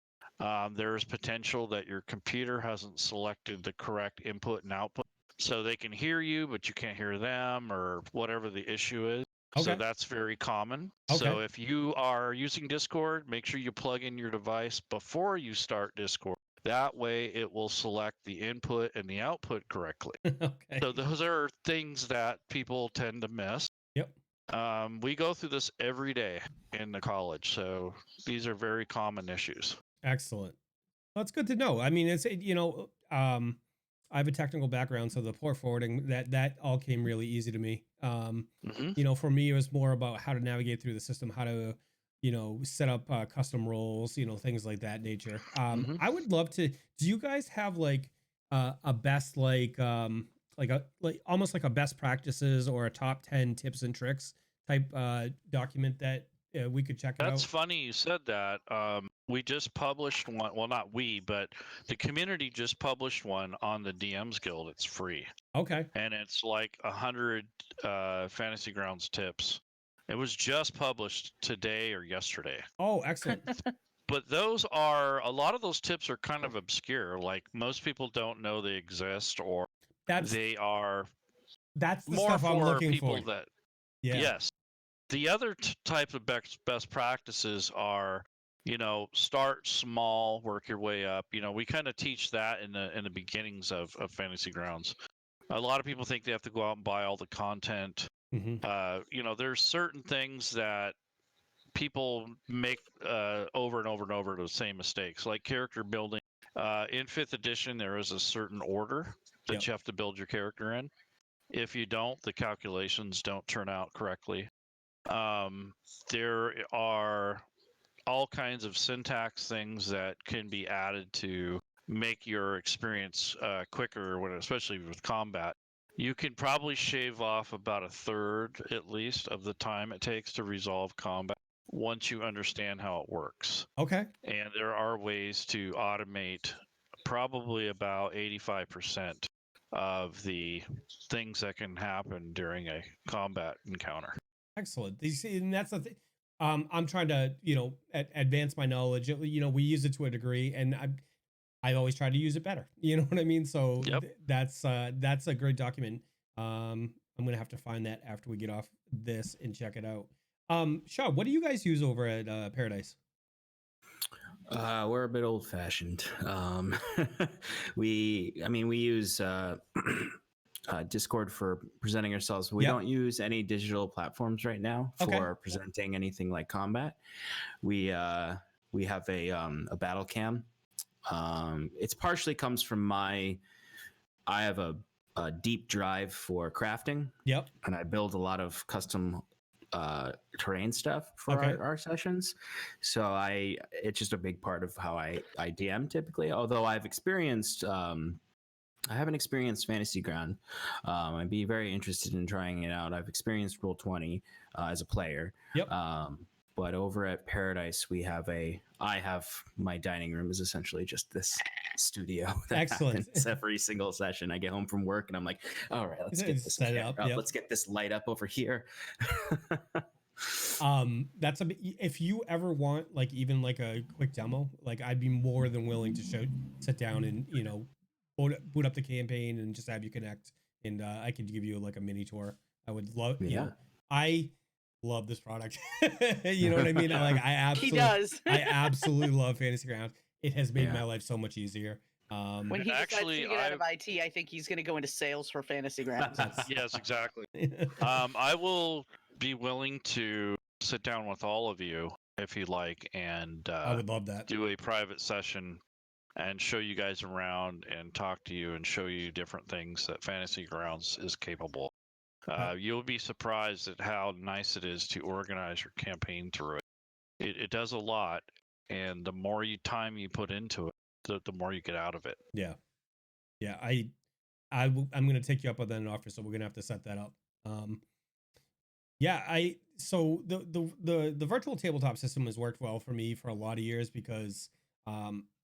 there's potential that your computer hasn't selected the correct input and output. So they can hear you, but you can't hear them, or whatever the issue is. Okay. So that's very common. Okay. So if you are using Discord, make sure you plug in your device before you start Discord. That way it will select the input and the output correctly. Okay. So those are things that people tend to miss. Yep. We go through this every day in the college. So these are very common issues. Excellent. Well, that's good to know. I mean, I have a technical background, so the port forwarding, that all came really easy to me. For me, it was more about how to navigate through the system, how to, set up custom roles, things like that nature. I would love to. Do you guys have like a best almost like a best practices or a top 10 tips and tricks type document that we could check out? That's funny you said that. We just published one. Well, not we, but the community just published one on the DMs Guild. It's free. Okay. And it's like 100 Fantasy Grounds tips. It was just published today or yesterday. Oh, excellent. But a lot of those tips are kind of obscure. Like, most people don't know they exist, or that's the more stuff I'm looking people for. Yeah. Yes. The other type of best practices are, start small, work your way up. We kind of teach that in the beginnings of Fantasy Grounds. A lot of people think they have to go out and buy all the content. Mm-hmm. There's certain things that people make over and over and over the same mistakes, like character building. In 5th edition, there is a certain order that you have to build your character in. If you don't, the calculations don't turn out correctly. There are all kinds of syntax things that can be added to make your experience quicker, especially with combat. You can probably shave off about a third, at least, of the time it takes to resolve combat once you understand how it works. Okay. And there are ways to automate probably about 85% of the things that can happen during a combat encounter. Excellent. You see, and that's the thing. I'm trying to, advance my knowledge. We use it to a degree, and I always try to use it better. You know what I mean? So that's a great document. I'm gonna have to find that after we get off this and check it out. Shaw, what do you guys use over at Paradise? We're a bit old-fashioned. We use Discord for presenting ourselves. We don't use any digital platforms right now for presenting anything like combat. We have a battle cam. It's partially comes from I have a deep drive for crafting. Yep. And I build a lot of custom terrain stuff for our sessions. So it's just a big part of how I DM typically. Although I haven't experienced Fantasy Ground. I'd be very interested in trying it out. I've experienced Roll20 as a player. Yep. But over at Paradise, I have my dining room is essentially just this studio. Excellent. Every single session, I get home from work and I'm like, all right, let's get this set up. Yep. Let's get this light up over here. That's if you ever want like even like a quick demo, like I'd be more than willing to sit down and boot up the campaign and just have you connect, and I could give you like a mini tour. I would love. I love this product. You know what I mean? He does. I absolutely love Fantasy Ground. It has made my life so much easier. When he decides to get out of IT, I think he's going to go into sales for Fantasy Ground. Yes, exactly. I will be willing to sit down with all of you if you like, and I would love that. Do a private session and show you guys around and talk to you and show you different things that Fantasy Grounds is capable. You'll be surprised at how nice it is to organize your campaign through it. It does a lot, and the more time you put into it, the more you get out of it. Yeah. I'm going to take you up on that offer, so we're going to have to set that up. So the virtual tabletop system has worked well for me for a lot of years because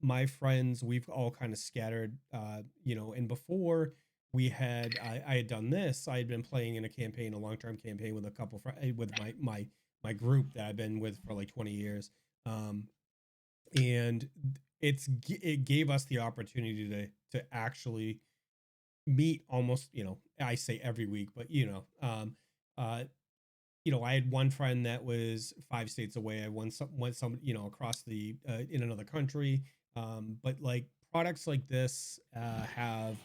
my friends, we've all kind of scattered, and before I had done this, I had been playing in a long-term campaign with a couple with my group that I've been with for like 20 years. And it gave us the opportunity to actually meet almost, I say every week, but I had one friend that was 5 states away. I went some across the in another country. But like products like this have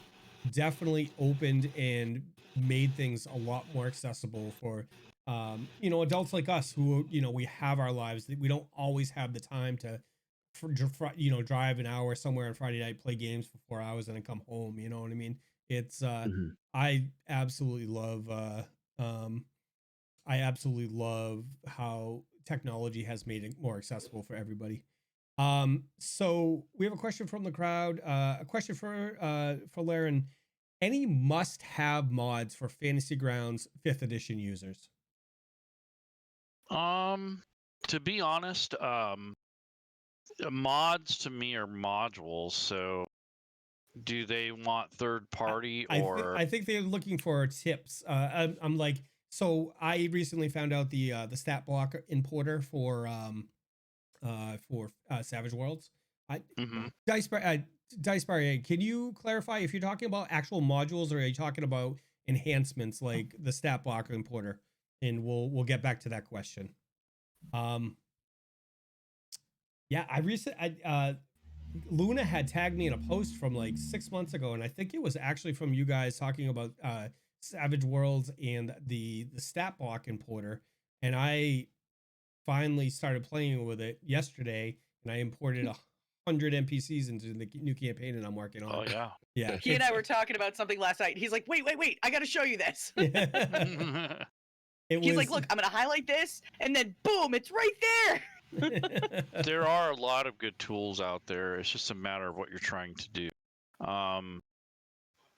definitely opened and made things a lot more accessible for adults like us who we have our lives, that we don't always have the time to drive an hour somewhere on Friday night, play games for 4 hours and then come home. You know what I mean? It's I absolutely love how technology has made it more accessible for everybody. So we have a question from the crowd. A question for Laerun. Any must-have mods for Fantasy Grounds 5th edition users? To be honest, mods to me are modules. So do they want third party or? I think they're looking for tips. I'm like, so I recently found out the stat block importer for Savage Worlds. Dice Bar, can you clarify if you're talking about actual modules or are you talking about enhancements like the stat block importer? And we'll get back to that question. Luna had tagged me in a post from like 6 months ago, and I think it was actually from you guys talking about Savage Worlds and the stat block importer, and I finally started playing with it yesterday, and I imported 100 NPCs into the new campaign, and I'm working on. Oh yeah, yeah. He and I were talking about something last night. He's like, "Wait! I got to show you this." He's like, "Look, I'm gonna highlight this, and then boom, it's right there." There are a lot of good tools out there. It's just a matter of what you're trying to do.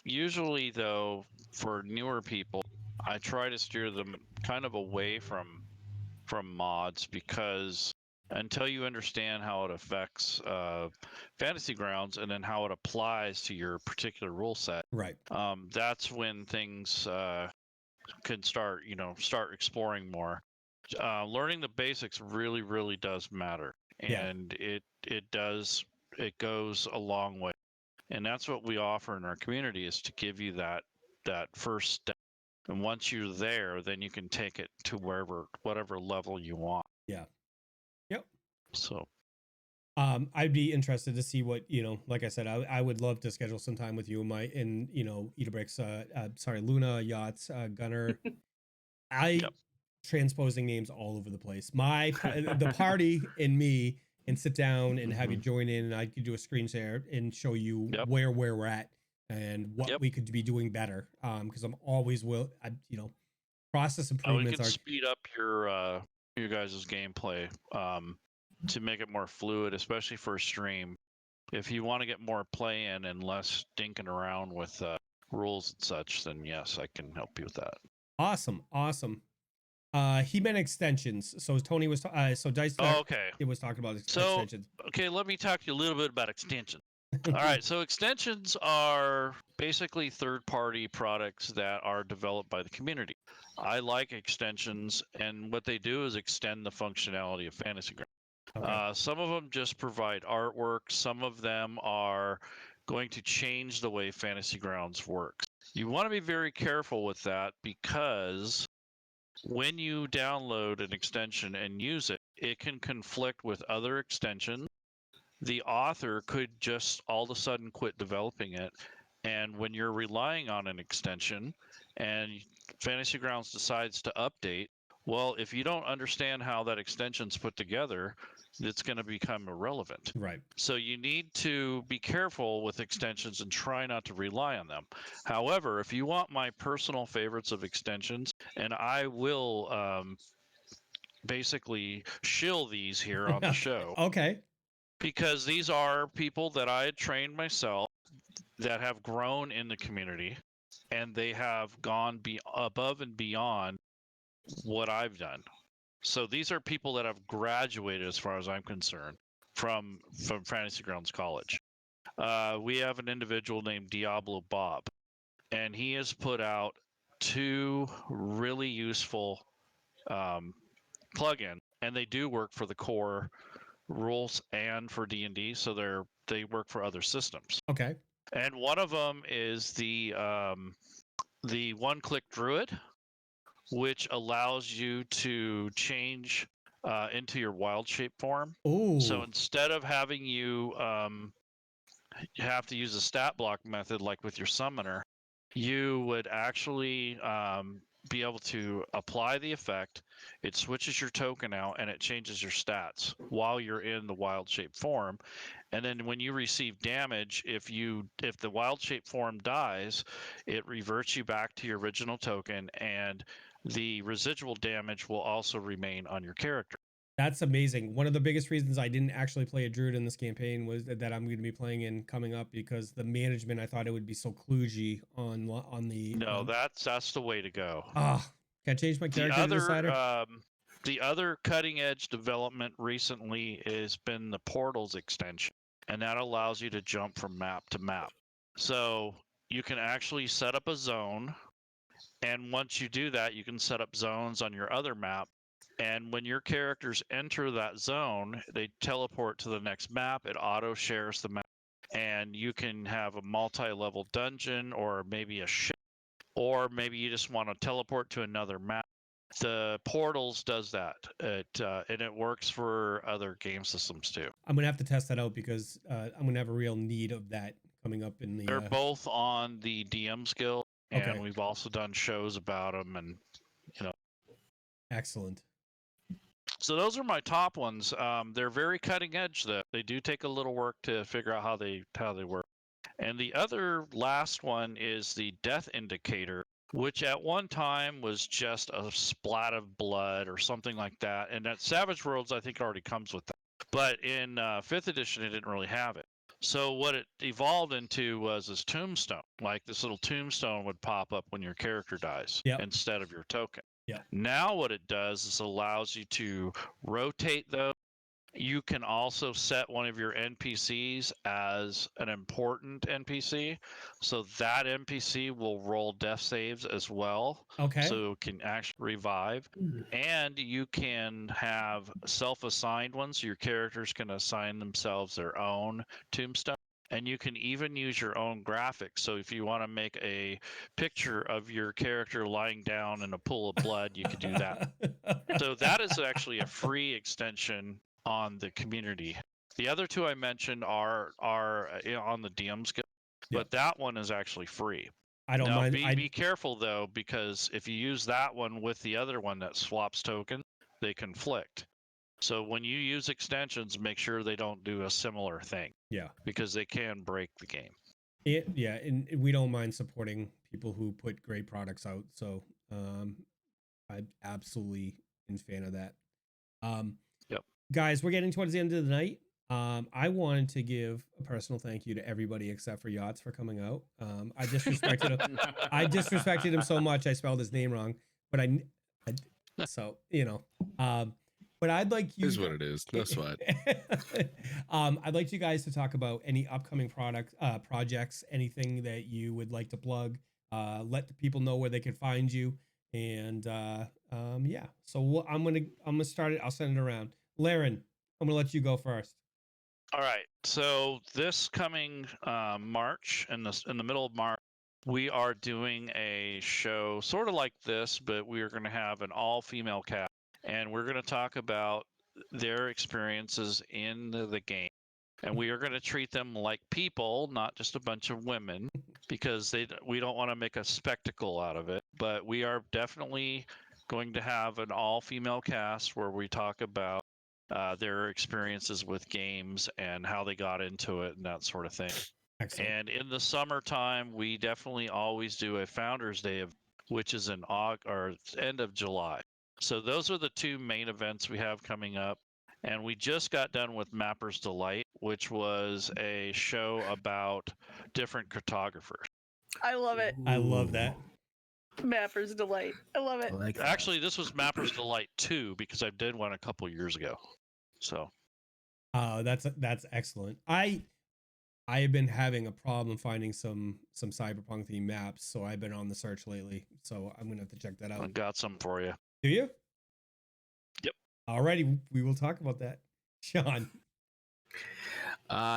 Usually, though, for newer people, I try to steer them kind of away from mods, because until you understand how it affects Fantasy Grounds and then how it applies to your particular rule set, right? That's when things can start exploring more. Learning the basics really, really does matter, and it goes a long way, and that's what we offer in our community, is to give you that first step, and once you're there, then you can take it to whatever level you want. Yeah. Yep. So I'd be interested to see what, like I said, I would love to schedule some time with you and Edabrix, Luna, Yachts, Gunner. Transposing names all over the place. The party and me, and sit down and have you join in, and I could do a screen share and show you where we're at and what we could be doing better. Because I'm always process improvements we can speed up your guys' gameplay to make it more fluid, especially for a stream. If you want to get more play in and less dinking around with rules and such, then yes, I can help you with that. Awesome. He meant extensions. So Tony was Dice. It was talking about extensions. Okay, let me talk to you a little bit about extensions. All right, so extensions are basically third-party products that are developed by the community. I like extensions, and what they do is extend the functionality of Fantasy Grounds. Okay. Some of them just provide artwork. Some of them are going to change the way Fantasy Grounds works. You want to be very careful with that, because when you download an extension and use it, it can conflict with other extensions. The author could just all of a sudden quit developing it. And when you're relying on an extension and Fantasy Grounds decides to update, well, if you don't understand how that extension's put together, it's going to become irrelevant. Right. So you need to be careful with extensions and try not to rely on them. However, if you want my personal favorites of extensions, and I will basically shill these here on the show. Okay. Because these are people that I had trained myself that have grown in the community, and they have gone above and beyond what I've done. So these are people that have graduated, as far as I'm concerned, from Fantasy Grounds College. We have an individual named Diablo Bob, and he has put out 2 really useful plugins, and they do work for the core rules and for D&D, so they work for other systems. Okay. And one of them is the one-click druid, which allows you to change into your wild shape form. Ooh. So instead of having you have to use a stat block method like with your summoner, you would actually be able to apply the effect. It switches your token out and it changes your stats while you're in the wild shape form. And then when you receive damage, if the wild shape form dies, it reverts you back to your original token, and the residual damage will also remain on your character. That's amazing. One of the biggest reasons I didn't actually play a druid in this campaign was that I'm going to be playing in coming up, because the management, I thought it would be so kludgy on the. No, that's the way to go. Can I change my character to decider? The other cutting edge development recently has been the Portals extension, and that allows you to jump from map to map. So you can actually set up a zone, and once you do that, you can set up zones on your other map. And when your characters enter that zone, they teleport to the next map. It auto shares the map, and you can have a multi-level dungeon, or maybe a ship, or maybe you just want to teleport to another map. The Portals does that, and it works for other game systems too. I'm gonna have to test that out, because I'm gonna have a real need of that coming up in the. They're both on the DM's Guild, and we've also done shows about them, and Excellent. So those are my top ones. They're very cutting edge, though. They do take a little work to figure out how they work. And the other last one is the Death Indicator, which at one time was just a splat of blood or something like that. And at Savage Worlds, I think it already comes with that. But in 5th edition, it didn't really have it. So what it evolved into was this tombstone. Like, this little tombstone would pop up when your character dies instead of your token. Yeah. Now what it does is allows you to rotate those. You can also set one of your NPCs as an important NPC, so that NPC will roll death saves as well. Okay. So it can actually revive. And you can have self-assigned ones, so your characters can assign themselves their own tombstone. And you can even use your own graphics. So if you want to make a picture of your character lying down in a pool of blood, you can do that. So that is actually a free extension on the community. The other two I mentioned are on the DM skill, but that one is actually free. I don't now, mind. Be careful though, because if you use that one with the other one that swaps tokens, they conflict. So when you use extensions, make sure they don't do a similar thing. Yeah, because they can break the game. And we don't mind supporting people who put great products out. So I'm absolutely in fan of that. Yep. Guys, we're getting towards the end of the night. I wanted to give a personal thank you to everybody except for Yachts for coming out. I disrespected him. I disrespected him so much I spelled his name wrong. But so you know. But I'd like you. Is what it is. No sweat. I'd like you guys to talk about any upcoming projects, anything that you would like to plug. Let the people know where they can find you, and yeah. So I'm gonna start it. I'll send it around. Laerun, I'm gonna let you go first. All right. So this coming March, in the middle of March, we are doing a show sort of like this, but we are going to have an all-female cast, and we're going to talk about their experiences in the game, and we are going to treat them like people, not just a bunch of women, because we don't want to make a spectacle out of it. But we are definitely going to have an all-female cast where we talk about their experiences with games and how they got into it and that sort of thing. Excellent. And in the summertime, we definitely always do a Founders Day, which is in end of July. So those are the two main events we have coming up. And we just got done with Mapper's Delight, which was a show about different cartographers. I love it. I love that. Mapper's Delight. I love it. Actually, this was Mapper's Delight 2 because I did one a couple years ago. So, that's excellent. I have been having a problem finding some cyberpunk themed maps, so I've been on the search lately. So I'm gonna have to check that out. I got some for you. Do you? Yep. Alrighty, we will talk about that. Sean.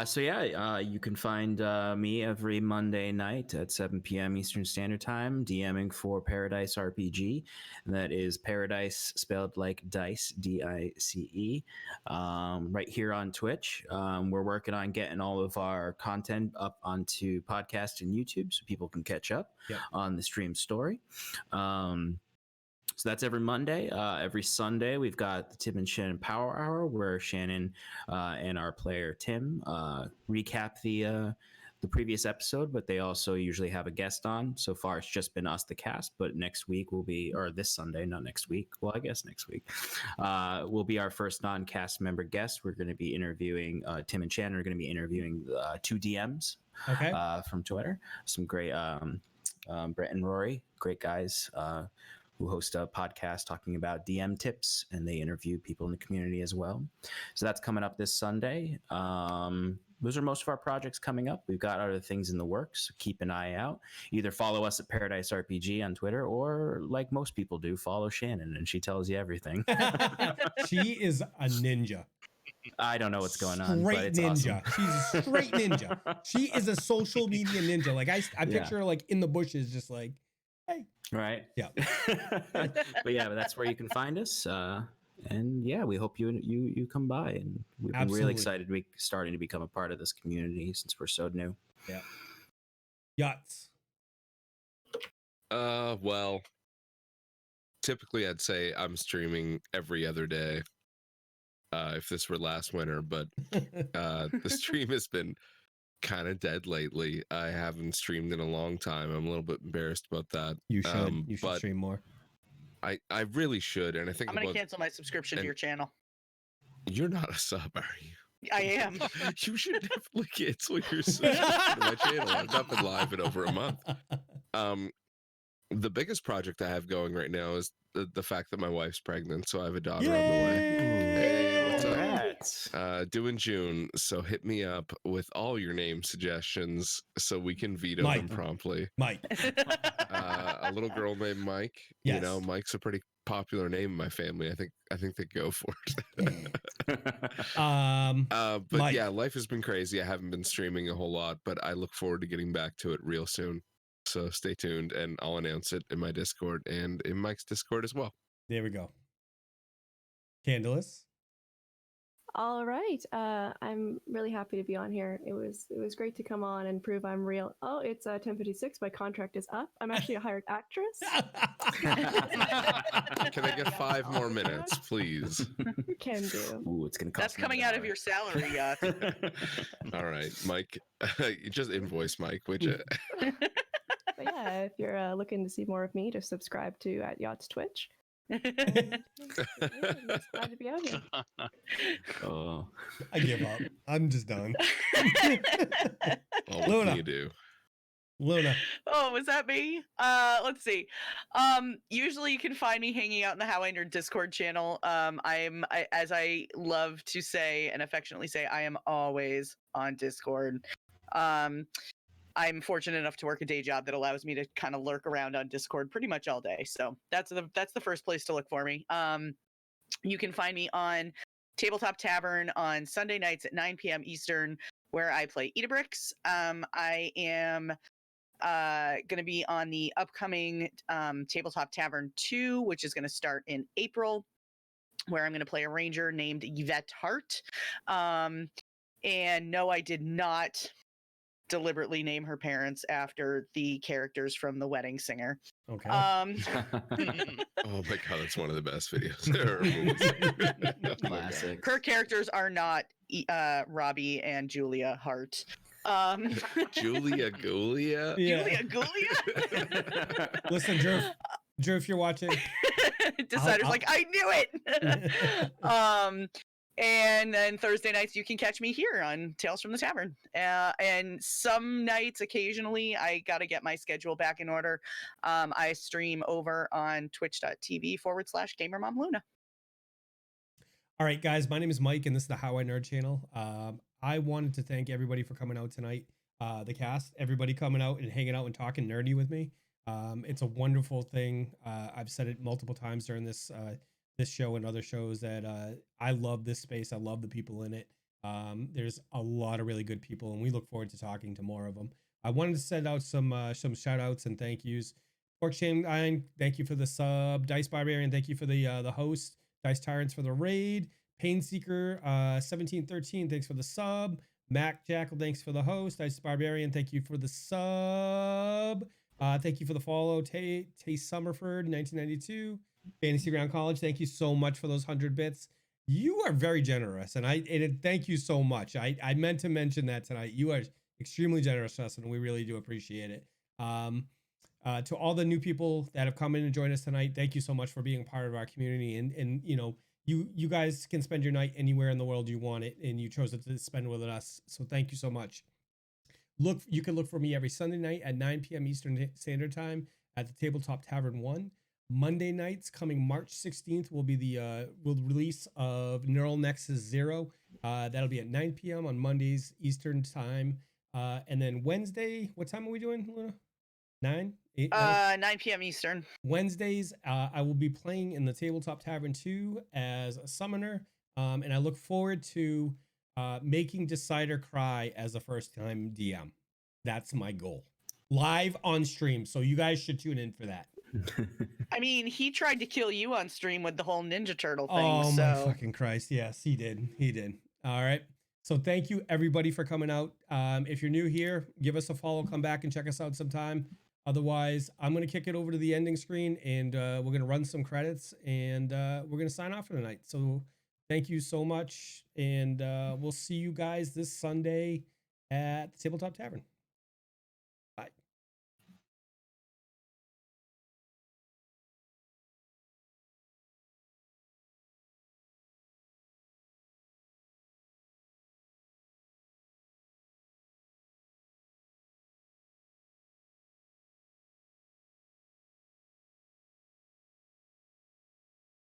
So yeah, you can find me every Monday night at 7 p.m. Eastern Standard Time, DMing for Paradice RPG. And that is Paradise spelled like dice, D-I-C-E. Right here on Twitch. We're working on getting all of our content up onto podcast and YouTube so people can catch up on the stream story. So that's every Monday. Every Sunday, we've got the Tim and Shannon Power Hour, where Shannon and our player Tim recap the previous episode, but they also usually have a guest on. So far, it's just been us, the cast, but next week will be, or this Sunday, not next week. Well, I guess next week will be our first non-cast member guest. We're going to be interviewing, Tim and Shannon are going to be interviewing two DMs from Twitter. Some great, Brett and Rory, great guys. Who host a podcast talking about DM tips, and they interview people in the community as well. So that's coming up this Sunday. Those are most of our projects coming up. We've got other things in the works. So keep an eye out. Either follow us at Paradice RPG on Twitter, or like most people do, follow Shannon, and she tells you everything. She is a ninja. I don't know what's going on. Straight but it's ninja. awesome. She's a straight ninja. She is a social media ninja. Like I picture her like in the bushes, just like, hey. Right. Yeah. but that's where you can find us. And yeah, we hope you come by, and we've been really excited to be starting to become a part of this community since we're so new. Yeah. Yachts. Well, typically I'd say I'm streaming every other day. If this were last winter, but the stream has been kind of dead lately. I haven't streamed in a long time. I'm a little bit embarrassed about that. You should. You should stream more. I really should, and I think I'm gonna cancel my subscription to your channel. You're not a sub, are you? I am. You should definitely cancel your subscription to my channel. I've not been live in over a month. The biggest project I have going right now is the fact that my wife's pregnant, so I have a daughter on the way. Hey, what's up? Due in June, so hit me up with all your name suggestions so we can veto them promptly. Mike. A little girl named Mike. Yes. You know, Mike's a pretty popular name in my family. I think they go for it. But Mike. yeah, life has been crazy. I haven't been streaming a whole lot, but I look forward to getting back to it real soon. So stay tuned, and I'll announce it in my Discord and in Mike's Discord as well. There we go. Candlous. All right. I'm really happy to be on here. It was great to come on and prove I'm real. Oh, it's 10:56. My contract is up. I'm actually a hired actress. Can I get 5 more minutes, please? Can do. Ooh, it's gonna cost. That's coming out of your salary, Yacht. All right, Mike. You just invoice Mike, would you? But yeah, if you're looking to see more of me, just subscribe to YottsTwitch. Just glad to be out here. Oh, I give up. I'm just done. Well, what Luna. can you do? Luna. Oh, was that me? Let's see. Usually you can find me hanging out in the How I Nerd Discord channel. As I love to say and affectionately say, I am always on Discord. I'm fortunate enough to work a day job that allows me to kind of lurk around on Discord pretty much all day. So that's the first place to look for me. You can find me on Tabletop Tavern on Sunday nights at 9 p.m. Eastern, where I play Eatabricks. I am going to be on the upcoming Tabletop Tavern 2, which is going to start in April, where I'm going to play a ranger named Yvette Hart. And no, I did not deliberately name her parents after the characters from The Wedding Singer. Okay. Oh my god, that's one of the best videos ever. classic. Her characters are not Robbie and Julia Hart. Julia Gulia? Yeah. Julia Gulia? Listen, Drew, if you're watching. Decider's like, I knew it! And then Thursday nights, you can catch me here on Tales from the Tavern. And some nights, occasionally, I got to get my schedule back in order. I stream over on twitch.tv/GamerMomLuna. All right, guys, my name is Mike, and this is the How I Nerd channel. I wanted to thank everybody for coming out tonight. The cast, everybody coming out and hanging out and talking nerdy with me. It's a wonderful thing. I've said it multiple times during this show and other shows that I love this space. I love the people in it. There's a lot of really good people, and we look forward to talking to more of them. I wanted to send out some shout outs and thank yous. Pork Shame Iron, thank you for the sub. Dice Barbarian, thank you for the host. Dice Tyrants for the raid. Pain Seeker 1713, thanks for the sub. Mac Jackal, thanks for the host. Dice Barbarian, thank you for the sub. Thank you for the follow. Tay Summerford 1992. Fantasy Ground College, thank you so much for those 100 bits. You are very generous, and thank you so much. I meant to mention that tonight. You are extremely generous to us, and we really do appreciate it. To all the new people that have come in and joined us tonight, thank you so much for being a part of our community. And you know, you guys can spend your night anywhere in the world you want it, and you chose to spend with us. So thank you so much. You can look for me every Sunday night at 9 p.m. Eastern Standard Time at the Tabletop Tavern 1. Monday nights coming March 16th will be the release of Neural Nexus 0. That'll be at 9 p.m. on Mondays Eastern Time. And then Wednesday, what time are we doing, Luna? 9 p.m. Eastern. Wednesdays, I will be playing in the Tabletop Tavern 2 as a summoner. And I look forward to making Decider cry as a first-time DM. That's my goal. Live on stream. So you guys should tune in for that. I mean, he tried to kill you on stream with the whole Ninja Turtle thing. Oh, my fucking Christ. Yes, he did. All right. So thank you, everybody, for coming out. If you're new here, give us a follow. Come back and check us out sometime. Otherwise, I'm going to kick it over to the ending screen, and we're going to run some credits, and we're going to sign off for the night. So thank you so much, and we'll see you guys this Sunday at the Tabletop Tavern.